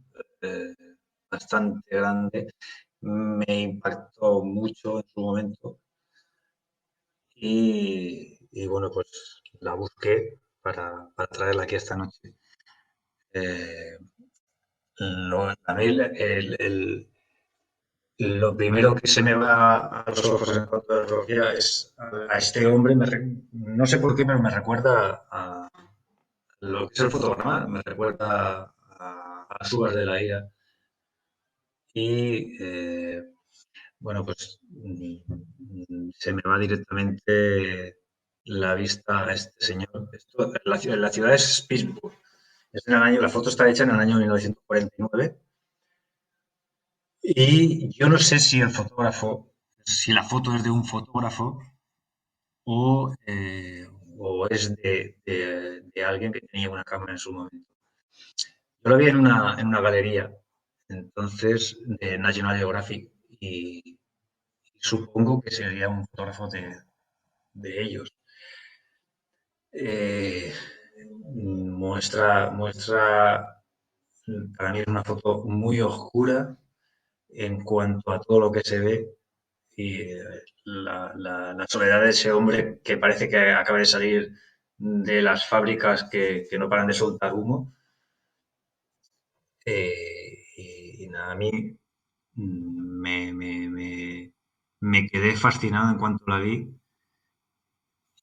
bastante grande, me impactó mucho en su momento y bueno, pues la busqué para traerla aquí esta noche. A mí lo primero que se me va a los ojos en cuanto a la fotografía es a este hombre, no sé por qué, pero me recuerda a lo que es el fotograma, me recuerda a las uvas de la ira. Y bueno, pues se me va directamente la vista a este señor. La ciudad es Pittsburgh. La foto está hecha en el año 1949 y yo no sé si si la foto es de un fotógrafo o, es de alguien que tenía una cámara en su momento. Yo la vi en una galería, entonces, de National Geographic y supongo que sería un fotógrafo de ellos. Muestra, para mí es una foto muy oscura en cuanto a todo lo que se ve y la soledad de ese hombre que parece que acaba de salir de las fábricas que no paran de soltar humo. Y nada, a mí me quedé fascinado en cuanto la vi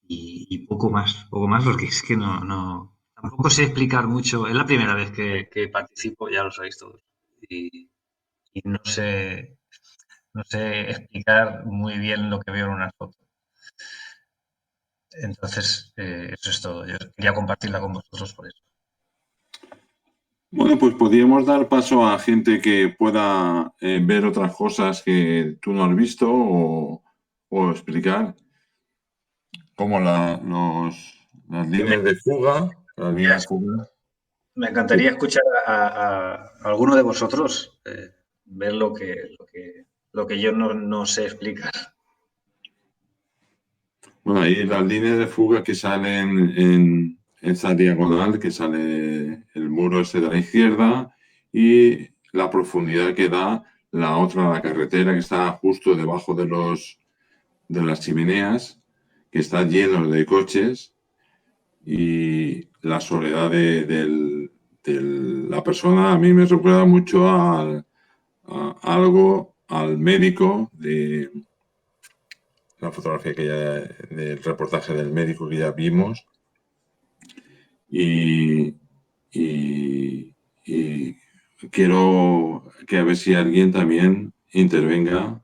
y poco más, porque es que tampoco sé explicar mucho. Es la primera vez que participo, ya lo sabéis todos, y no sé explicar muy bien lo que veo en una foto. Entonces, eso es todo. Yo quería compartirla con vosotros por eso. Bueno, pues podríamos dar paso a gente que pueda ver otras cosas que tú no has visto o explicar, como las líneas de fuga. Las líneas de fuga. Me encantaría escuchar a alguno de vosotros ver lo que yo no sé explicar. Bueno, ahí las líneas de fuga que salen en esa diagonal, que sale el muro ese de la izquierda, y la profundidad que da la otra, la carretera, que está justo debajo de las chimeneas, que está lleno de coches, y la soledad de la persona a mí me recuerda mucho al médico de la fotografía del reportaje del médico que ya vimos, y quiero que a ver si alguien también intervenga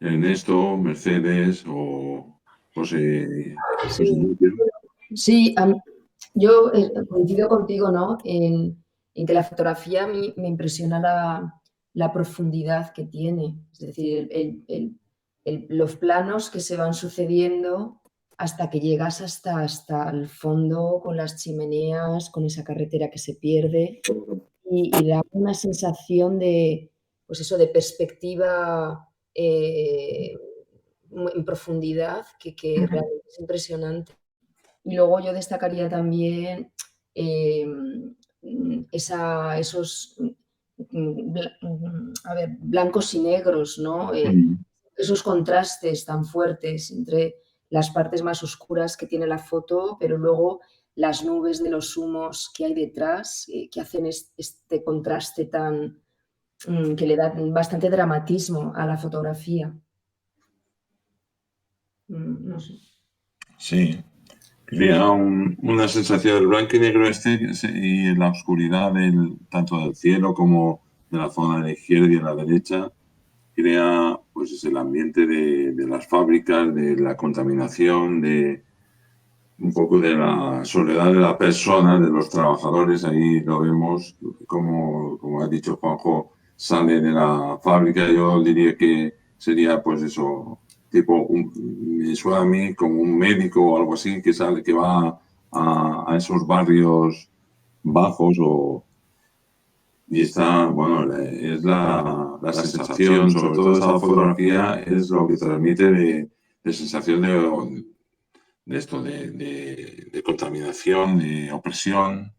en esto, Mercedes o José. Sí, yo coincido contigo, ¿no? En que la fotografía a mí me impresiona la profundidad que tiene. Es decir, los planos que se van sucediendo hasta que llegas hasta el fondo con las chimeneas, con esa carretera que se pierde y da una sensación de, pues eso, de perspectiva en profundidad que realmente es impresionante. Y luego yo destacaría también esos blancos y negros, ¿no? Esos contrastes tan fuertes entre las partes más oscuras que tiene la foto, pero luego las nubes de los humos que hay detrás, que hacen este contraste que le da bastante dramatismo a la fotografía. No sé. Sí. Crea una sensación del blanco y negro y la oscuridad tanto del cielo como de la zona de la izquierda y de la derecha. Crea pues el ambiente de las fábricas, de la contaminación, de un poco de la soledad de la persona, de los trabajadores. Ahí lo vemos, como ha dicho Juanjo, sale de la fábrica. Yo diría que sería pues eso, tipo, me suena a mí como un médico o algo así que sale, que va a esos barrios bajos y está, bueno, es la sensación, sobre todo esta fotografía, es lo que transmite de sensación de esto, de contaminación, de opresión.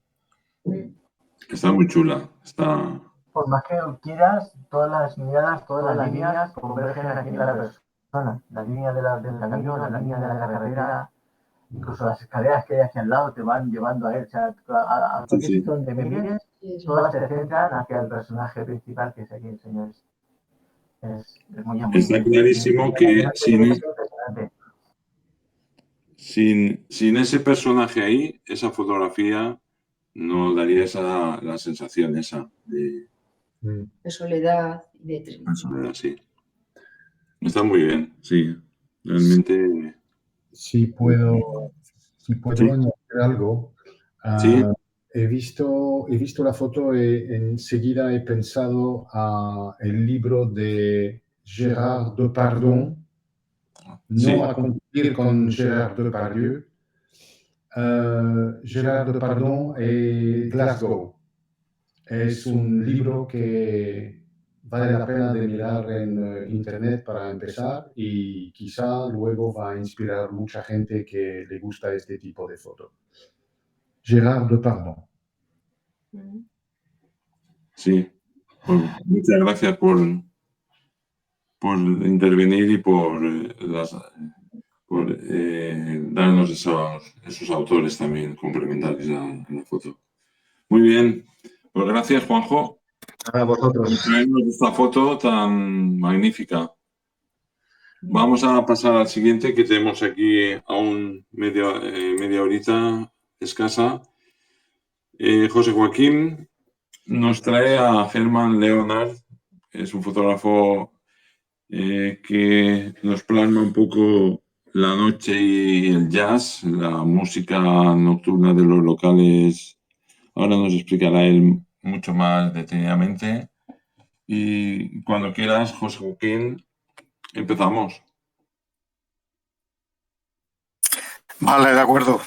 Está muy chula. Está... Por más que lo quieras, todas las miradas, todas las líneas convergen aquí en la persona. La línea del camión, la línea de la carretera, incluso las escaleras que hay aquí al lado te van llevando a él. O sea, a cualquier sitio donde mires, todas te centran hacia el personaje principal, que es aquí el señor. Es muy Está clarísimo que sin ese personaje ahí, esa fotografía no daría la sensación esa de soledad y de tristeza. Sí. Está muy bien, sí. Realmente. Si puedo añadir algo. Sí. He visto la foto y enseguida he pensado el libro de Gérard Depardieu, no a confundir con Gérard Depardieu. Gérard Depardieu et Glasgow. Es un libro que vale la pena de mirar en internet para empezar y quizá luego va a inspirar mucha gente que le gusta este tipo de foto. Gérard Depardieu. Sí. Muchas gracias por intervenir y por darnos esos autores también complementarios a la foto. Muy bien. Pues gracias, Juanjo. A vosotros. Por traernos esta foto tan magnífica. Vamos a pasar al siguiente, que tenemos aquí aún media horita escasa. José Joaquín nos trae a Hermann Leonard. Es un fotógrafo que nos plasma un poco la noche y el jazz, la música nocturna de los locales. Ahora nos explicará él mucho más detenidamente. Y cuando quieras, José Joaquín, empezamos. Vale, de acuerdo.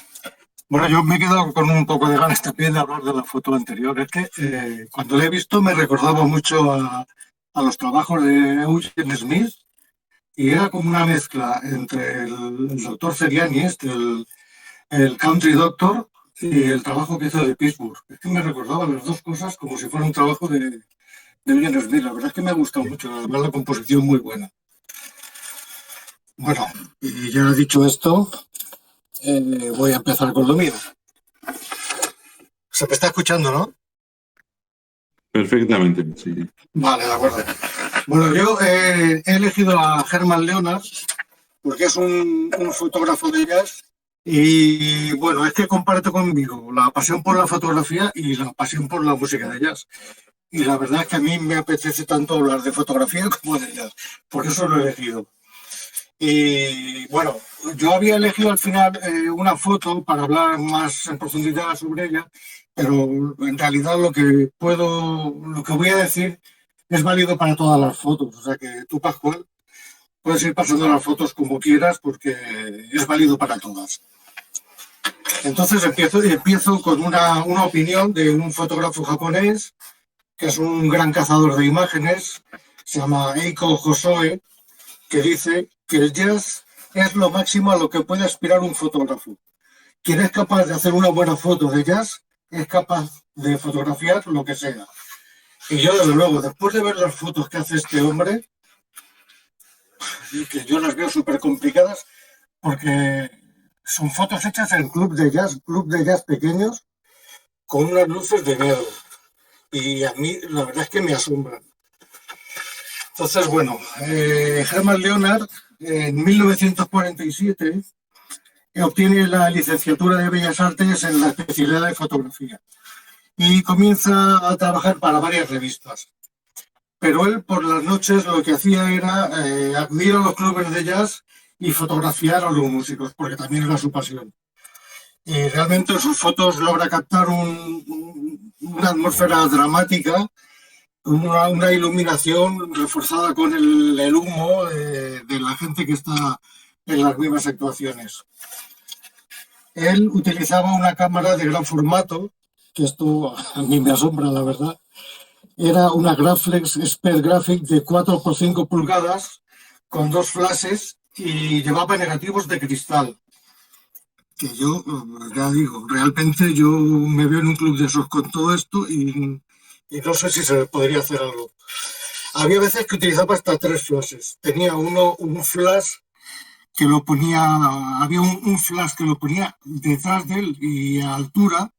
Bueno, yo me he quedado con un poco de ganas también de hablar de la foto anterior. Es que cuando la he visto me recordaba mucho a los trabajos de Eugene Smith y era como una mezcla entre el doctor Seriani, el Country Doctor, y el trabajo que hizo de Pittsburgh. Es que me recordaba las dos cosas como si fuera un trabajo de William Smith. La verdad es que me ha gustado mucho, además la composición muy buena. Bueno, y ya dicho esto, voy a empezar con lo mío. Se me está escuchando, ¿no? Perfectamente, sí. Vale, de acuerdo. Bueno, yo he elegido a Herman Leonard porque es un fotógrafo de jazz y, bueno, es que comparte conmigo la pasión por la fotografía y la pasión por la música de jazz. Y la verdad es que a mí me apetece tanto hablar de fotografía como de jazz. Por eso lo he elegido. Y, bueno, yo había elegido al final una foto para hablar más en profundidad sobre ella, pero en realidad lo que voy a decir es válido para todas las fotos. O sea que tú, Pascual, puedes ir pasando las fotos como quieras porque es válido para todas. Entonces empiezo con una opinión de un fotógrafo japonés que es un gran cazador de imágenes, se llama Eiko Hosoe, que dice que el jazz es lo máximo a lo que puede aspirar un fotógrafo. Quien es capaz de hacer una buena foto de jazz es capaz de fotografiar lo que sea. Y yo, desde luego, después de ver las fotos que hace este hombre, que yo las veo súper complicadas, porque son fotos hechas en club de jazz pequeños, con unas luces de miedo. Y a mí, la verdad es que me asombran. Entonces, bueno, Herman Leonard, en 1947, obtiene la licenciatura de Bellas Artes en la especialidad de fotografía y comienza a trabajar para varias revistas. Pero él por las noches lo que hacía era acudir a los clubes de jazz y fotografiar a los músicos, porque también era su pasión. Y realmente en sus fotos logra captar una atmósfera dramática, una iluminación reforzada con el humo de la gente que está en las mismas actuaciones. Él utilizaba una cámara de gran formato, que esto a mí me asombra, la verdad. Era una Graflex Expert Graphic de 4x5 pulgadas con 2 flashes y llevaba negativos de cristal. Que yo, ya digo, realmente yo me veo en un club de esos con todo esto y no sé si se podría hacer algo. Había veces que utilizaba hasta 3 flashes. Tenía un flash que lo ponía, había un flash que lo ponía detrás de él y a altura.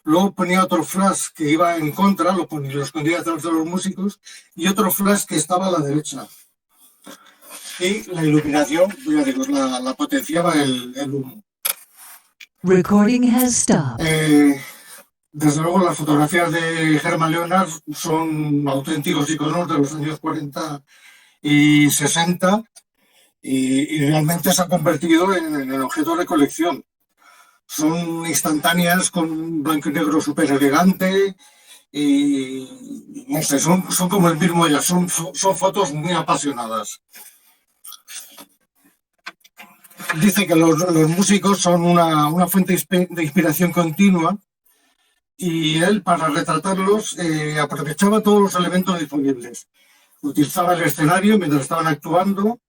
Luego ponía otro flash que iba en contra, lo escondía detrás de los músicos, y otro flash que estaba a la derecha. Y la iluminación, ya digo, la potenciaba el humo. Recording has stopped. Desde luego las fotografías de Herman Leonard son auténticos iconos de los años 40 y 60 y realmente se han convertido en objetos de colección. Son instantáneas con un blanco y negro súper elegante y no sé, son como el mismo ellas, son fotos muy apasionadas. Dice que los músicos son una fuente de inspiración continua y él, para retratarlos, aprovechaba todos los elementos disponibles. Utilizaba el escenario mientras estaban actuando,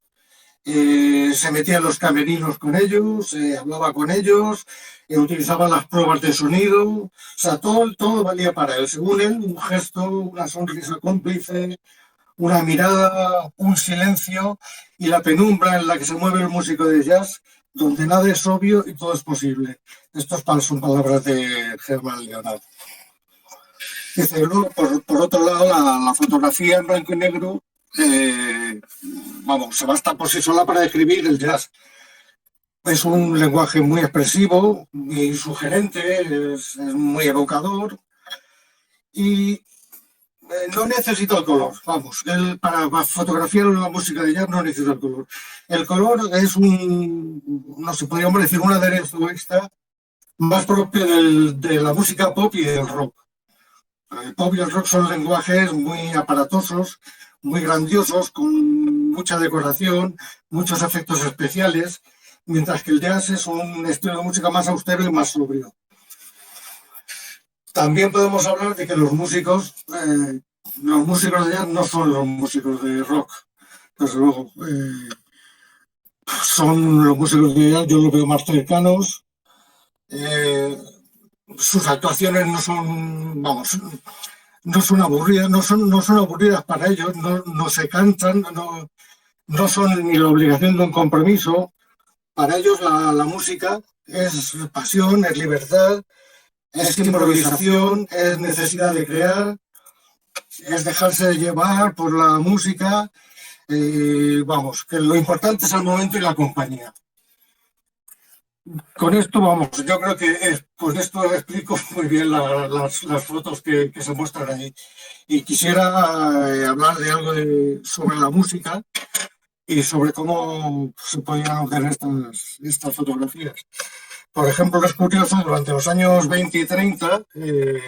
se metía en los camerinos con ellos, hablaba con ellos, utilizaba las pruebas de sonido, o sea, todo valía para él. Según él, un gesto, una sonrisa cómplice, una mirada, un silencio y la penumbra en la que se mueve el músico de jazz, donde nada es obvio y todo es posible. Estas son palabras de Herman Leonard. Dice, luego, por otro lado, la fotografía en blanco y negro, se basta por sí sola para describir el jazz. Es un lenguaje muy expresivo, muy sugerente, es muy evocador y no necesita el color. Él para fotografiar la música de jazz no necesita el color. El color es podríamos decir, un aderezo extra más propio de la música pop y del rock. El pop y el rock son lenguajes muy aparatosos, muy grandiosos, con mucha decoración, muchos efectos especiales, mientras que el jazz es un estilo de música más austero y más sobrio. También podemos hablar de que los músicos de jazz no son los músicos de rock. desde luego. Son los músicos de jazz, yo los veo más cercanos. Sus actuaciones no son, vamos, no son aburridas, no son aburridas para ellos, no se cansan, no son ni la obligación de un compromiso. Para ellos la música es pasión, es libertad, es improvisación, es necesidad de crear, es dejarse llevar por la música. Vamos, que lo importante es el momento y la compañía. Con esto, vamos, yo creo que con esto explico muy bien las fotos que se muestran ahí. Y quisiera hablar de algo sobre la música y sobre cómo se podían obtener estas fotografías. Por ejemplo, es curioso, durante los años 20 y 30, en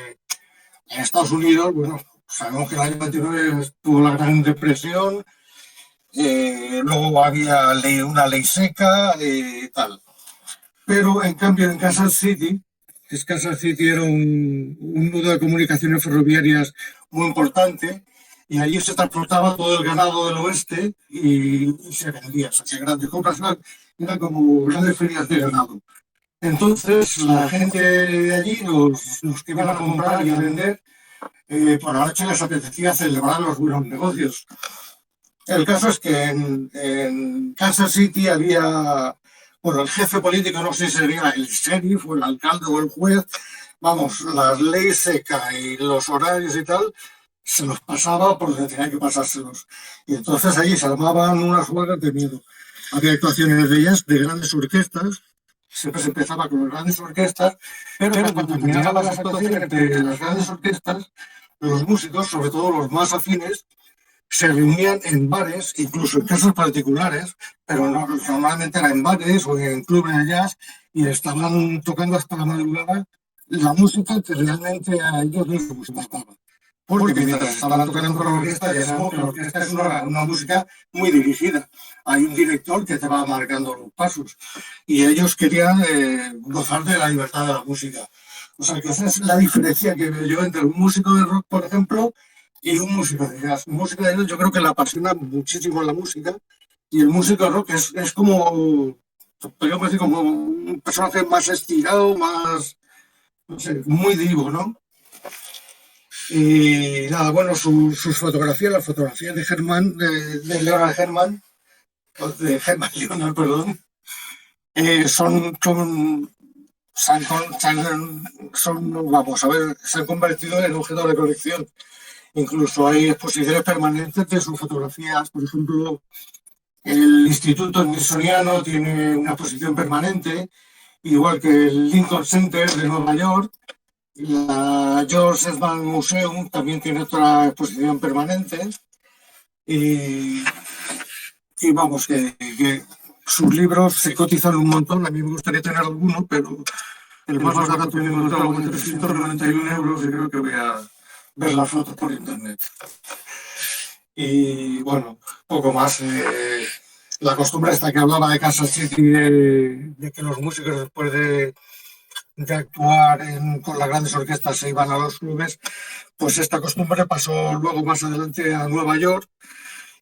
Estados Unidos, bueno, sabemos que en el año 29 tuvo la Gran Depresión, luego había una ley seca y tal. Pero en cambio en Kansas City era un nudo de comunicaciones ferroviarias muy importante y allí se transportaba todo el ganado del oeste y se vendía. O sea, que grandes compras eran como grandes ferias de ganado. Entonces la gente de allí, los que iban a comprar y a vender, por la noche les apetecía celebrar los buenos negocios. El caso es que en Kansas City había, bueno, el jefe político, no sé si sería el sheriff o el alcalde o el juez, vamos, las leyes secas y los horarios y tal, se los pasaba por donde tenía que pasárselos. Y entonces allí se armaban unas huelgas de miedo. Había actuaciones de jazz, de grandes orquestas, siempre se empezaba con las grandes orquestas, pero cuando terminaban las actuaciones de las grandes orquestas, los músicos, sobre todo los más afines, se reunían en bares, incluso en casas particulares, pero normalmente era en bares o en clubes de jazz, y estaban tocando hasta la madrugada la música que realmente a ellos les gustaba. Porque mientras estaban tocando con la orquesta, ya sabemos que la orquesta es una música muy dirigida. Hay un director que te va marcando los pasos, y ellos querían gozar de la libertad de la música. O sea, que esa es la diferencia que veo yo entre un músico de rock, por ejemplo, y un músico de jazz. Un músico de jazz yo creo que le apasiona muchísimo la música, y el músico de rock es como, podríamos decir, como un personaje más estirado, más, no sé, muy divo, ¿no? Y nada, bueno, sus fotografías, las fotografías de Herman, de Leonard Herman, de Herman Leonard, perdón, vamos a ver, se han convertido en objeto de colección. Incluso hay exposiciones permanentes de sus fotografías. Por ejemplo, el Instituto Smithsoniano tiene una exposición permanente, igual que el Lincoln Center de Nueva York. La George Eastman Museum también tiene otra exposición permanente. Y vamos, que sus libros se cotizan un montón. A mí me gustaría tener alguno, pero el más barato que he encontrado como 391 euros, y creo que voy a ver las fotos por internet. Y bueno, poco más. La costumbre esta que hablaba de Kansas City, de que los músicos después de actuar con las grandes orquestas se iban a los clubes, pues esta costumbre pasó luego más adelante a Nueva York.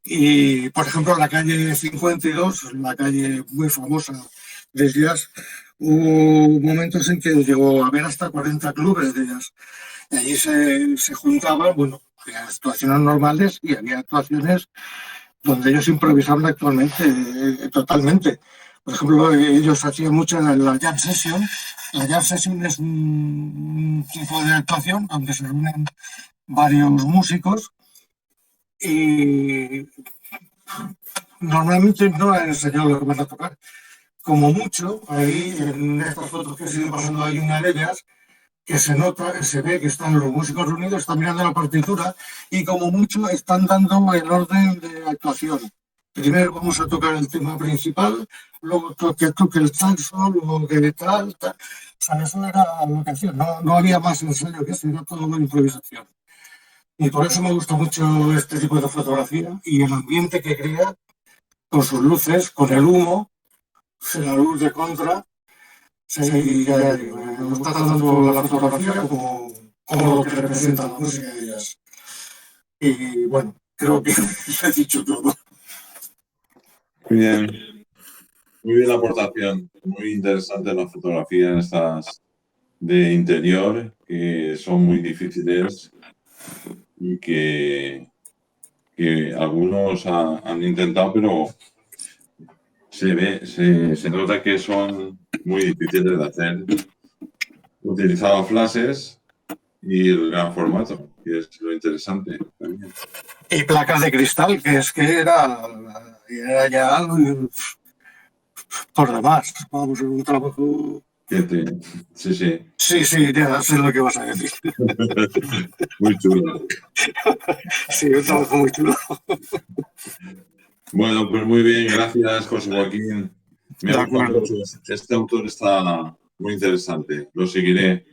Y por ejemplo, en la calle 52, la calle muy famosa del jazz, hubo momentos en que llegó a haber hasta 40 clubes de jazz. Y allí se juntaban, bueno, había actuaciones normales y había actuaciones donde ellos improvisaban actualmente, totalmente. Por ejemplo, ellos hacían mucho la jam session. La jam session es un tipo de actuación donde se reúnen varios músicos y normalmente no han enseñado lo que van a tocar. Como mucho, ahí en estas fotos que siguen pasando hay una de ellas que se nota, se ve que están los músicos reunidos, están mirando la partitura y como mucho están dando el orden de actuación. Primero vamos a tocar el tema principal, luego toque el saxo, luego que tal. O sea, eso era lo que hacían, no había más ensayo que eso, era todo una improvisación. Y por eso me gusta mucho este tipo de fotografía y el ambiente que crea con sus luces, con el humo, la luz de contra. Sí, ya digo, me gusta tanto la fotografía como lo que representa la música de jazz. Y bueno, creo que ya he dicho todo. Bien. Muy bien la aportación. Muy interesante la fotografía estas de interior, que son muy difíciles y que algunos han intentado, pero se nota que son muy difíciles de hacer. Utilizaba flashes y el gran formato, que es lo interesante también. Y placas de cristal, que es que era ya por demás. Vamos, un trabajo. Sí, sí. Sí, ya sé lo que vas a decir. Muy chulo. Sí, un trabajo muy chulo. Bueno, pues muy bien, gracias, José Joaquín. Me ha gustado mucho. Este autor está muy interesante. Lo seguiré.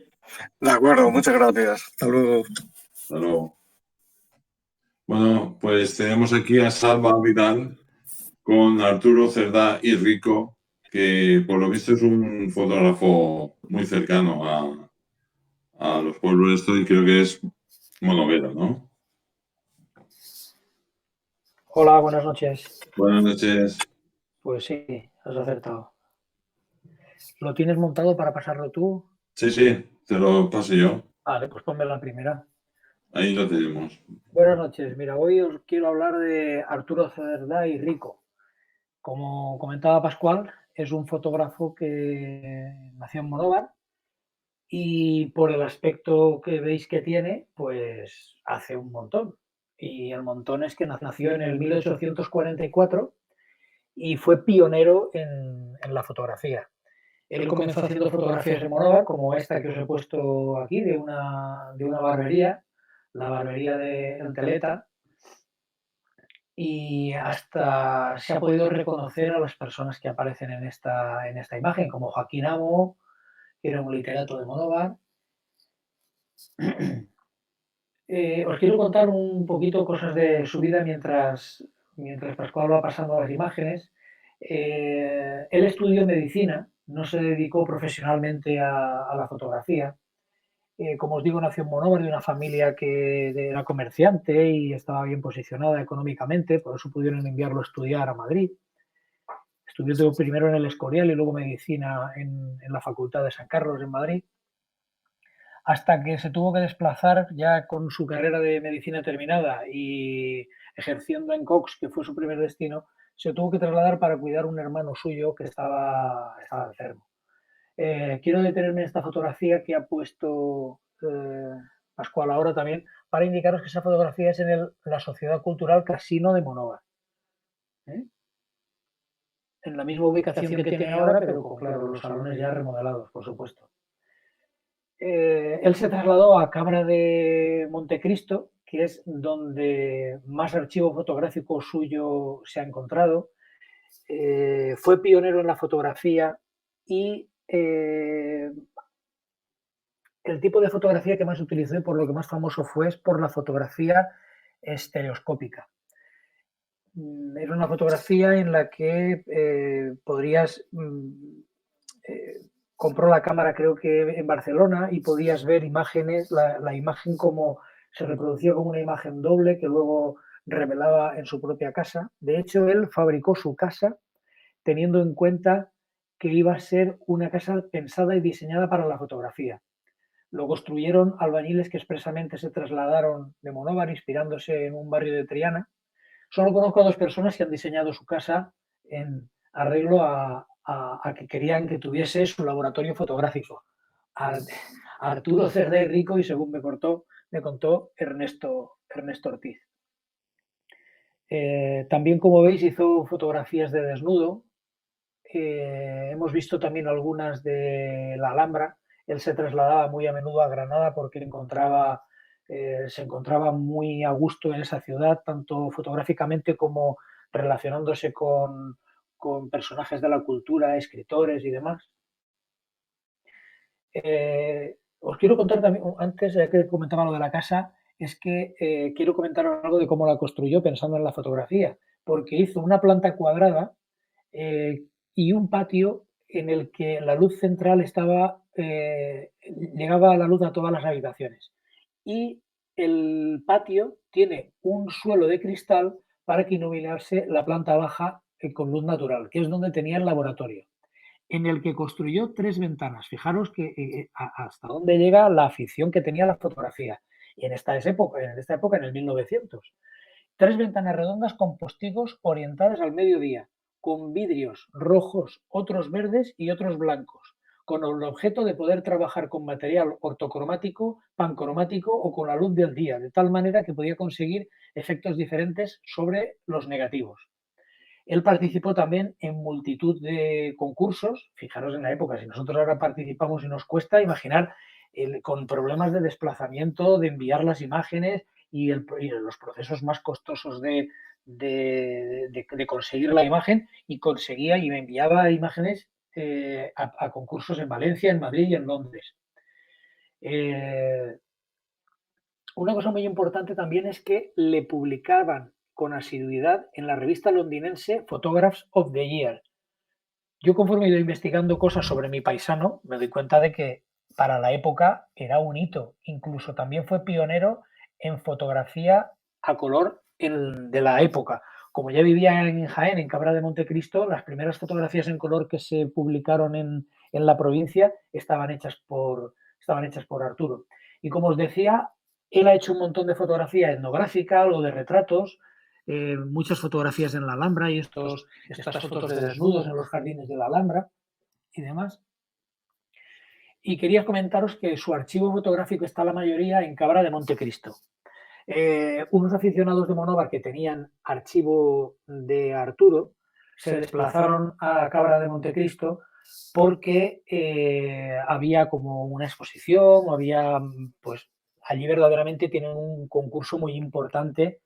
De acuerdo, muchas gracias. Hasta luego. Hasta luego. Bueno, pues tenemos aquí a Salva Vidal con Arturo Cerdá y Rico, que por lo visto es un fotógrafo muy cercano a los pueblos estos y creo que es monovero, ¿no? Hola, buenas noches. Buenas noches. Pues sí, has acertado. ¿Lo tienes montado para pasarlo tú? Sí, te lo paso yo. Vale, pues ponme la primera. Ahí lo tenemos. Buenas noches. Mira, hoy os quiero hablar de Arturo Cerdá y Rico. Como comentaba Pascual, es un fotógrafo que nació en Monóvar y por el aspecto que veis que tiene, pues hace un montón. Y el montón es que nació en el 1844 y fue pionero en la fotografía. Él comenzó haciendo fotografías de Monóvar, como esta que os he puesto aquí, de una barbería, la barbería de Enteleta, y hasta se ha podido reconocer a las personas que aparecen en esta imagen, como Joaquín Amo, que era un literato de Monóvar. Os quiero contar un poquito cosas de su vida mientras Pascual va pasando las imágenes. Él estudió medicina, no se dedicó profesionalmente a la fotografía. Como os digo, nació en Monóvar, de una familia que era comerciante y estaba bien posicionada económicamente, por eso pudieron enviarlo a estudiar a Madrid. Estudió primero en el Escorial y luego medicina en la Facultad de San Carlos en Madrid, hasta que se tuvo que desplazar ya con su carrera de medicina terminada y ejerciendo en Cox, que fue su primer destino, se tuvo que trasladar para cuidar a un hermano suyo que estaba enfermo. Quiero detenerme en esta fotografía que ha puesto Pascual ahora también, para indicaros que esa fotografía es en la Sociedad Cultural Casino de Monóvar. En la misma ubicación que tiene ahora, pero con, claro, los salones ya remodelados, por supuesto. Él se trasladó a Cabra de Montecristo, que es donde más archivo fotográfico suyo se ha encontrado. Fue pionero en la fotografía y el tipo de fotografía que más utilizó y por lo que más famoso fue es por la fotografía estereoscópica. Era una fotografía en la que compró la cámara creo que en Barcelona y podías ver imágenes, la imagen como se reproducía como una imagen doble que luego revelaba en su propia casa. De hecho, él fabricó su casa teniendo en cuenta que iba a ser una casa pensada y diseñada para la fotografía. Lo construyeron albañiles que expresamente se trasladaron de Monóvar inspirándose en un barrio de Triana. Solo conozco a 2 personas que han diseñado su casa en arreglo a que querían que tuviese su laboratorio fotográfico. Arturo Cerdá y Rico y según me contó Ernesto Ortiz. También, como veis, hizo fotografías de desnudo. Hemos visto también algunas de la Alhambra. Él se trasladaba muy a menudo a Granada porque se encontraba muy a gusto en esa ciudad, tanto fotográficamente como relacionándose con personajes de la cultura, escritores y demás. Os quiero contar también, antes ya que comentaba lo de la casa, es que quiero comentar algo de cómo la construyó pensando en la fotografía, porque hizo una planta cuadrada y un patio en el que la luz central llegaba a la luz a todas las habitaciones. Y el patio tiene un suelo de cristal para que iluminase la planta baja con luz natural, que es donde tenía el laboratorio, en el que construyó 3 ventanas. Fijaros que hasta dónde llega la afición que tenía la fotografía. Y en esta época, en el 1900. 3 ventanas redondas con postigos orientadas al mediodía, con vidrios rojos, otros verdes y otros blancos, con el objeto de poder trabajar con material ortocromático, pancromático o con la luz del día, de tal manera que podía conseguir efectos diferentes sobre los negativos. Él participó también en multitud de concursos. Fijaros en la época, si nosotros ahora participamos y nos cuesta imaginar con problemas de desplazamiento, de enviar las imágenes y los procesos más costosos de conseguir la imagen, y conseguía y me enviaba imágenes a concursos en Valencia, en Madrid y en Londres. Una cosa muy importante también es que le publicaban con asiduidad en la revista londinense Photographs of the Year. Yo, conforme he ido investigando cosas sobre mi paisano, me doy cuenta de que para la época era un hito. Incluso también fue pionero en fotografía a color de la época. Como ya vivía en Jaén, en Cabra de Montecristo, las primeras fotografías en color que se publicaron en la provincia estaban hechas por Arturo. Y como os decía, él ha hecho un montón de fotografía etnográfica, algo de retratos, muchas fotografías en la Alhambra y estas fotos de desnudos en los jardines de la Alhambra y demás. Y quería comentaros que su archivo fotográfico está la mayoría en Cabra de Montecristo. Unos aficionados de Monóvar que tenían archivo de Arturo se desplazaron a Cabra de Montecristo porque había como una exposición, o había, pues allí verdaderamente tienen un concurso muy importante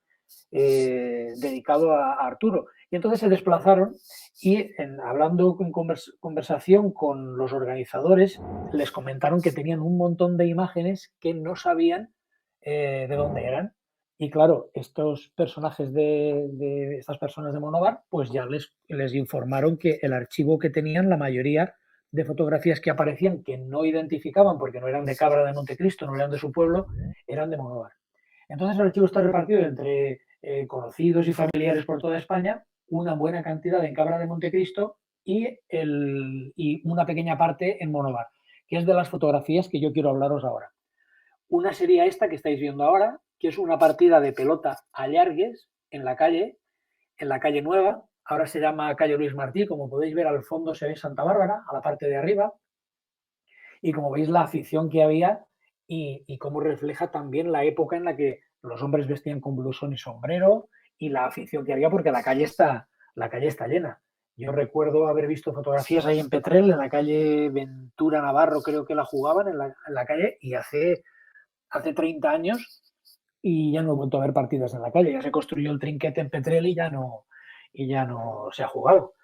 dedicado a Arturo. Y entonces se desplazaron y hablando en conversación con los organizadores, les comentaron que tenían un montón de imágenes que no sabían de dónde eran. Y claro, estos personajes de estas personas de Monóvar, pues ya les informaron que el archivo que tenían, la mayoría de fotografías que aparecían, que no identificaban porque no eran de Cabra de Montecristo, no eran de su pueblo, eran de Monóvar. Entonces el archivo está repartido entre conocidos y familiares por toda España, una buena cantidad en Cabra de Montecristo y una pequeña parte en Monóvar, que es de las fotografías que yo quiero hablaros ahora. Una sería esta que estáis viendo ahora, que es una partida de pelota a llargues en la calle Nueva. Ahora se llama calle Luis Martí. Como podéis ver, al fondo se ve Santa Bárbara, a la parte de arriba. Y como veis, la afición que había y cómo refleja también la época en la que los hombres vestían con blusón y sombrero, y la afición que había, porque la calle está llena. Yo recuerdo haber visto fotografías ahí en Petrel, en la calle Ventura Navarro, creo que la jugaban en la calle, y hace 30 años, y ya no he vuelto a ver partidas en la calle. Ya se construyó el trinquete en Petrel y ya no se ha jugado.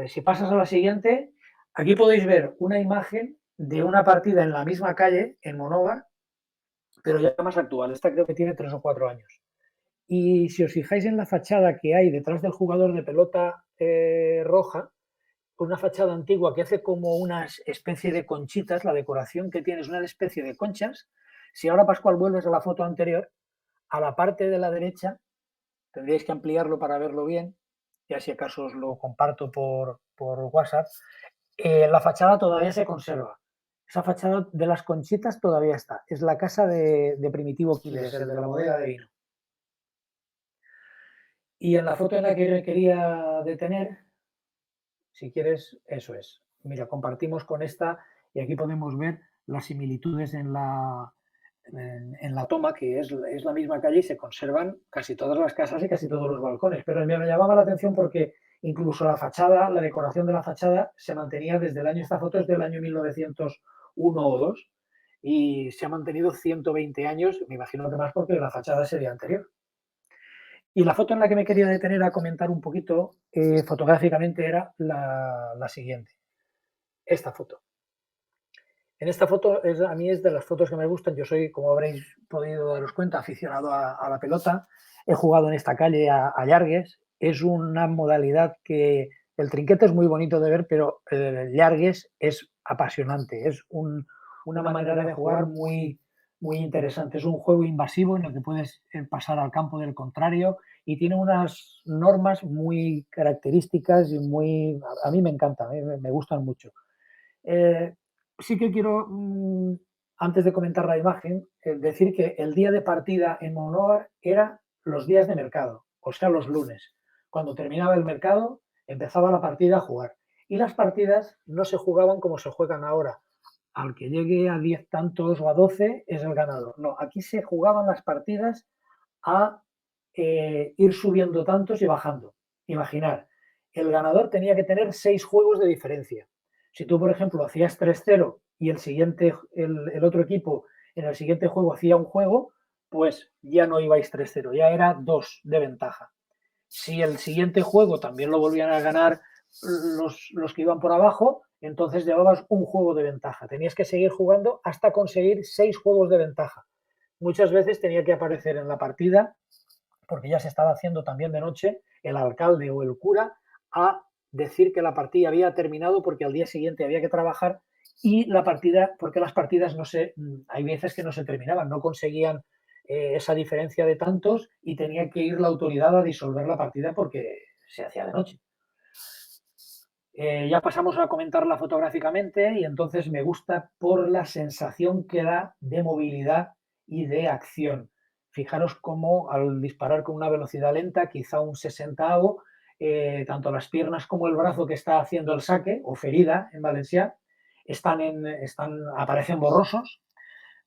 Si pasas a la siguiente, aquí podéis ver una imagen de una partida en la misma calle, en Monóvar, pero ya más actual. Esta creo que tiene 3 o 4 años. Y si os fijáis en la fachada que hay detrás del jugador de pelota roja, una fachada antigua que hace como una especie de conchitas, la decoración que tiene es una especie de conchas. Si ahora, Pascual, vuelves a la foto anterior, a la parte de la derecha, tendríais que ampliarlo para verlo bien, ya si acaso os lo comparto por WhatsApp, la fachada todavía se conserva. Esa fachada de las conchitas todavía está. Es la casa de Primitivo Quiles, el de la bodega de vino. Y en la foto en la que quería detener, si quieres, eso es. Mira, compartimos con esta y aquí podemos ver las similitudes en la toma, que es la misma calle, y se conservan casi todas las casas y casi todos los balcones. Pero me llamaba la atención porque incluso la fachada, la decoración de la fachada se mantenía desde el año, esta foto es del año 1901 o 2, y se ha mantenido 120 años, me imagino que más porque la fachada sería anterior. Y la foto en la que me quería detener a comentar un poquito fotográficamente era la siguiente. Esta foto. En esta foto a mí es de las fotos que me gustan. Yo soy, como habréis podido daros cuenta, aficionado a la pelota. He jugado en esta calle a llargues. Es una modalidad que el trinquete es muy bonito de ver, pero el llargues es apasionante. Es una manera de jugar muy, muy interesante. Es un juego invasivo en el que puedes pasar al campo del contrario y tiene unas normas muy características y muy... A mí me encantan, me gustan mucho. Sí que quiero, antes de comentar la imagen, decir que el día de partida en Monóvar era los días de mercado, o sea, los lunes. Cuando terminaba el mercado, empezaba la partida a jugar. Y las partidas no se jugaban como se juegan ahora. Al que llegue a 10 tantos o a 12 es el ganador. No, aquí se jugaban las partidas a ir subiendo tantos y bajando. Imaginar, el ganador tenía que tener 6 juegos de diferencia. Si tú, por ejemplo, hacías 3-0 y el otro equipo en el siguiente juego hacía un juego, pues ya no ibais 3-0, ya era 2 de ventaja. Si el siguiente juego también lo volvían a ganar los que iban por abajo, entonces llevabas un juego de ventaja. Tenías que seguir jugando hasta conseguir 6 juegos de ventaja. Muchas veces tenía que aparecer en la partida, porque ya se estaba haciendo también de noche, el alcalde o el cura a decir que la partida había terminado porque al día siguiente había que trabajar y la partida, porque las partidas hay veces que no se terminaban, no conseguían esa diferencia de tantos y tenía que ir la autoridad a disolver la partida porque se hacía de noche. Ya pasamos a comentarla fotográficamente y entonces me gusta por la sensación que da de movilidad y de acción. Fijaros cómo al disparar con una velocidad lenta, quizá un 60avo, tanto las piernas como el brazo que está haciendo el saque, o ferida en valencià, aparecen borrosos.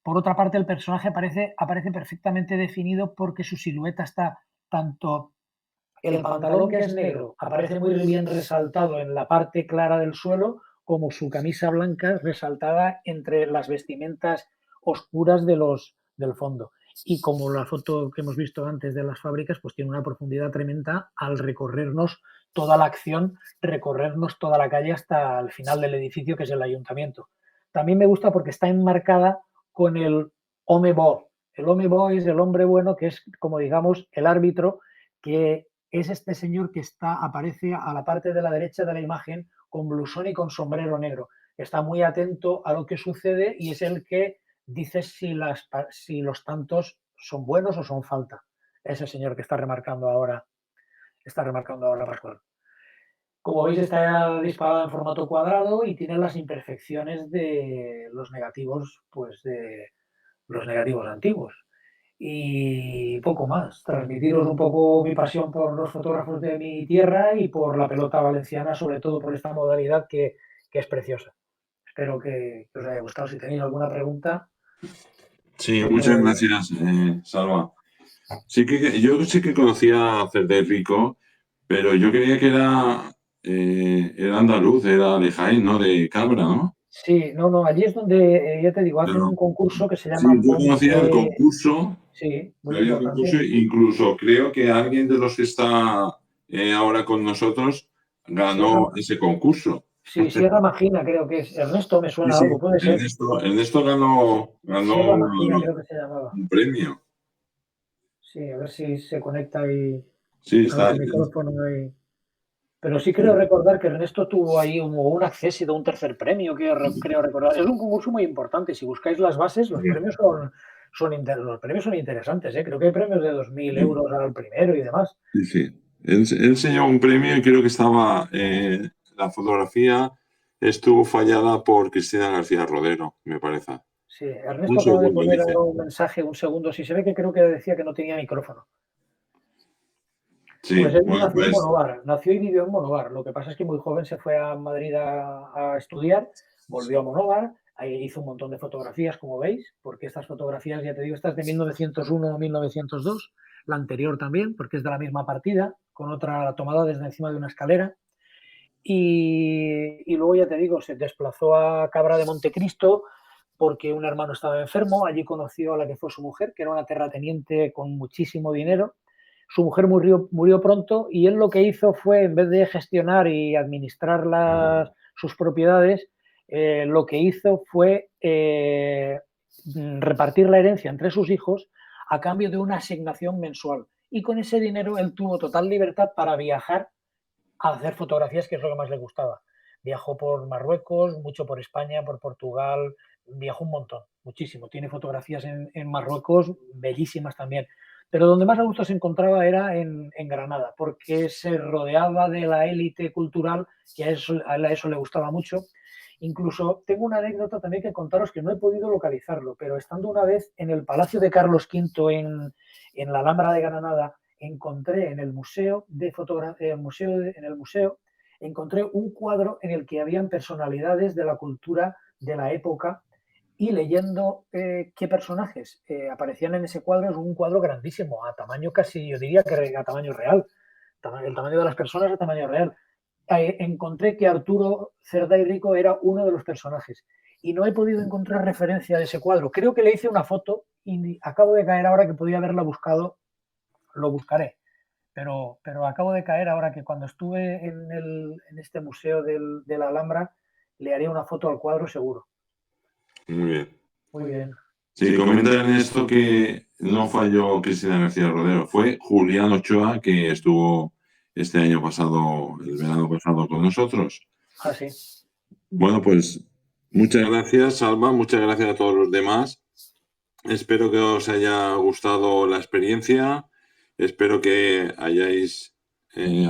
Por otra parte, el personaje aparece perfectamente definido porque su silueta está tanto... El pantalón, que es negro, aparece muy bien resaltado en la parte clara del suelo, como su camisa blanca resaltada entre las vestimentas oscuras del fondo. Y como la foto que hemos visto antes de las fábricas, pues tiene una profundidad tremenda al recorrernos toda la acción, recorrernos toda la calle hasta el final del edificio, que es el ayuntamiento. También me gusta porque está enmarcada con el home bo. El home bo es el hombre bueno, que es, como digamos, el árbitro, que es este señor que aparece a la parte de la derecha de la imagen con blusón y con sombrero negro. Está muy atento a lo que sucede y es el que dice si los tantos son buenos o son falta. Ese señor que está remarcando ahora Pascual. Como veis, está disparado en formato cuadrado y tiene las imperfecciones de los negativos, pues de los negativos antiguos. Y poco más, transmitiros un poco mi pasión por los fotógrafos de mi tierra y por la pelota valenciana, sobre todo por esta modalidad que es preciosa. Espero que os haya gustado. Si tenéis alguna pregunta. Sí, muchas gracias, Salva. Yo sí que conocía a Federico, pero yo creía que era andaluz, era de Jaén, ¿no? De Cabra, ¿no? Sí, no, allí es donde, ya te digo, hacen un concurso que se llama... Sí, yo conocía el concurso. Sí, muy importante. Incluso creo que alguien de los que está ahora con nosotros ganó ese concurso. Sí, Sierra Magina creo que es. Ernesto me suena algo, puede ser. Ernesto ganó Sierra Magina creo que se llamaba. Un premio. Sí, a ver si se conecta y... Sí, está. El micrófono ahí. Pero sí creo recordar que Ernesto tuvo ahí un acceso de un tercer premio, que creo recordar. Es un concurso muy importante. Si buscáis las bases, los premios son interesantes. Creo que hay premios de 2.000 euros al primero y demás. Sí. Él se llevó un premio y creo que estaba... la fotografía estuvo fallada por Cristina García Rodero, me parece. Sí, Ernesto acaba de poner un mensaje, un segundo. Si se ve que creo que decía que no tenía micrófono. Sí, pues él nació en Monóvar, nació y vivió en Monóvar. Lo que pasa es que muy joven se fue a Madrid a estudiar, volvió a Monóvar, ahí hizo un montón de fotografías, como veis, porque estas fotografías, ya te digo, estas de 1901 o 1902, la anterior también, porque es de la misma partida, con otra tomada desde encima de una escalera. Y luego, ya te digo, se desplazó a Cabra de Montecristo porque un hermano estaba enfermo. Allí conoció a la que fue su mujer, que era una terrateniente con muchísimo dinero. Su mujer murió pronto y él lo que hizo fue, en vez de gestionar y administrar sus propiedades, lo que hizo fue repartir la herencia entre sus hijos a cambio de una asignación mensual. Y con ese dinero él tuvo total libertad para viajar a hacer fotografías, que es lo que más le gustaba. Viajó por Marruecos, mucho por España, por Portugal, viajó un montón, muchísimo. Tiene fotografías en Marruecos bellísimas también. Pero donde más a gusto se encontraba era en Granada, porque se rodeaba de la élite cultural, que a eso le gustaba mucho. Incluso tengo una anécdota también que contaros que no he podido localizarlo, pero estando una vez en el Palacio de Carlos V en la Alhambra de Granada, encontré en el museo encontré un cuadro en el que habían personalidades de la cultura de la época, y leyendo qué personajes aparecían en ese cuadro, es un cuadro grandísimo, a tamaño casi, yo diría que a tamaño real, el tamaño de las personas a tamaño real. Encontré que Arturo Cerdá y Rico era uno de los personajes y no he podido encontrar referencia de ese cuadro. Creo que le hice una foto y acabo de caer ahora que podía haberla buscado, lo buscaré. Pero acabo de caer ahora que cuando estuve en este museo de la Alhambra le haré una foto al cuadro seguro. Muy bien. Muy bien. Sí, comentan esto que no falló Cristina García Rodero, fue Julián Ochoa que estuvo este año pasado, el verano pasado con nosotros. Ah, sí. Bueno, pues muchas gracias, Salva, muchas gracias a todos los demás. Espero que os haya gustado la experiencia, espero que hayáis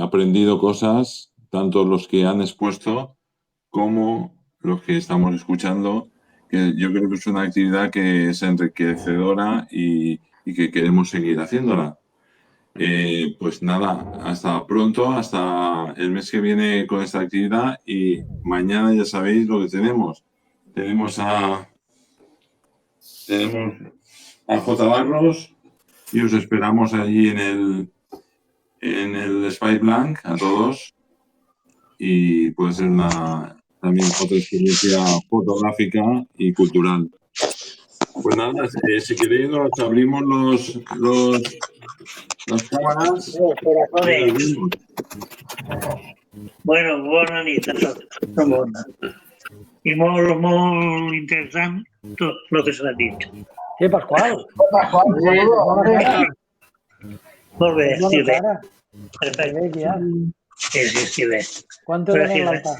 aprendido cosas, tanto los que han expuesto como los que estamos escuchando, que yo creo que es una actividad que es enriquecedora y que queremos seguir haciéndola. Pues nada, hasta pronto, hasta el mes que viene con esta actividad y mañana ya sabéis lo que tenemos. Tenemos a J. Barros y os esperamos allí en el Spy Blanc a todos y puede ser también otra experiencia fotográfica y cultural. Pues nada, si queréis nos abrimos las cámaras. Bueno, bona nit a tots. I molt interessant tot el que s'ha dit. Sí, Pasqual. Molt bé, sí, bé. Perfecte. Sí, bé. ¿Cuánto era el altar?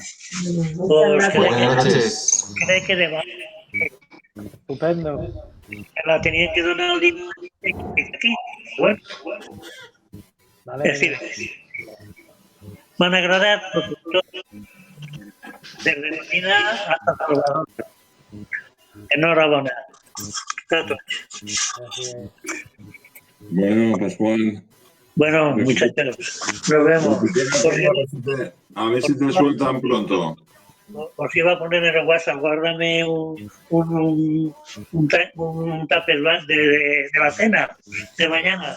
Pues crec que demà. Estupendo. La tenien que donar el dia aquí. Bueno. Vale. Sí, m'han agradat tot. Desde Medina hasta Salvador. Enhorabona. A tots. Bueno, Pascual. Bueno, muchachos, nos vemos. A ver si te sueltan pronto. Os iba a poner en el WhatsApp, guárdame un tupper de la cena de mañana.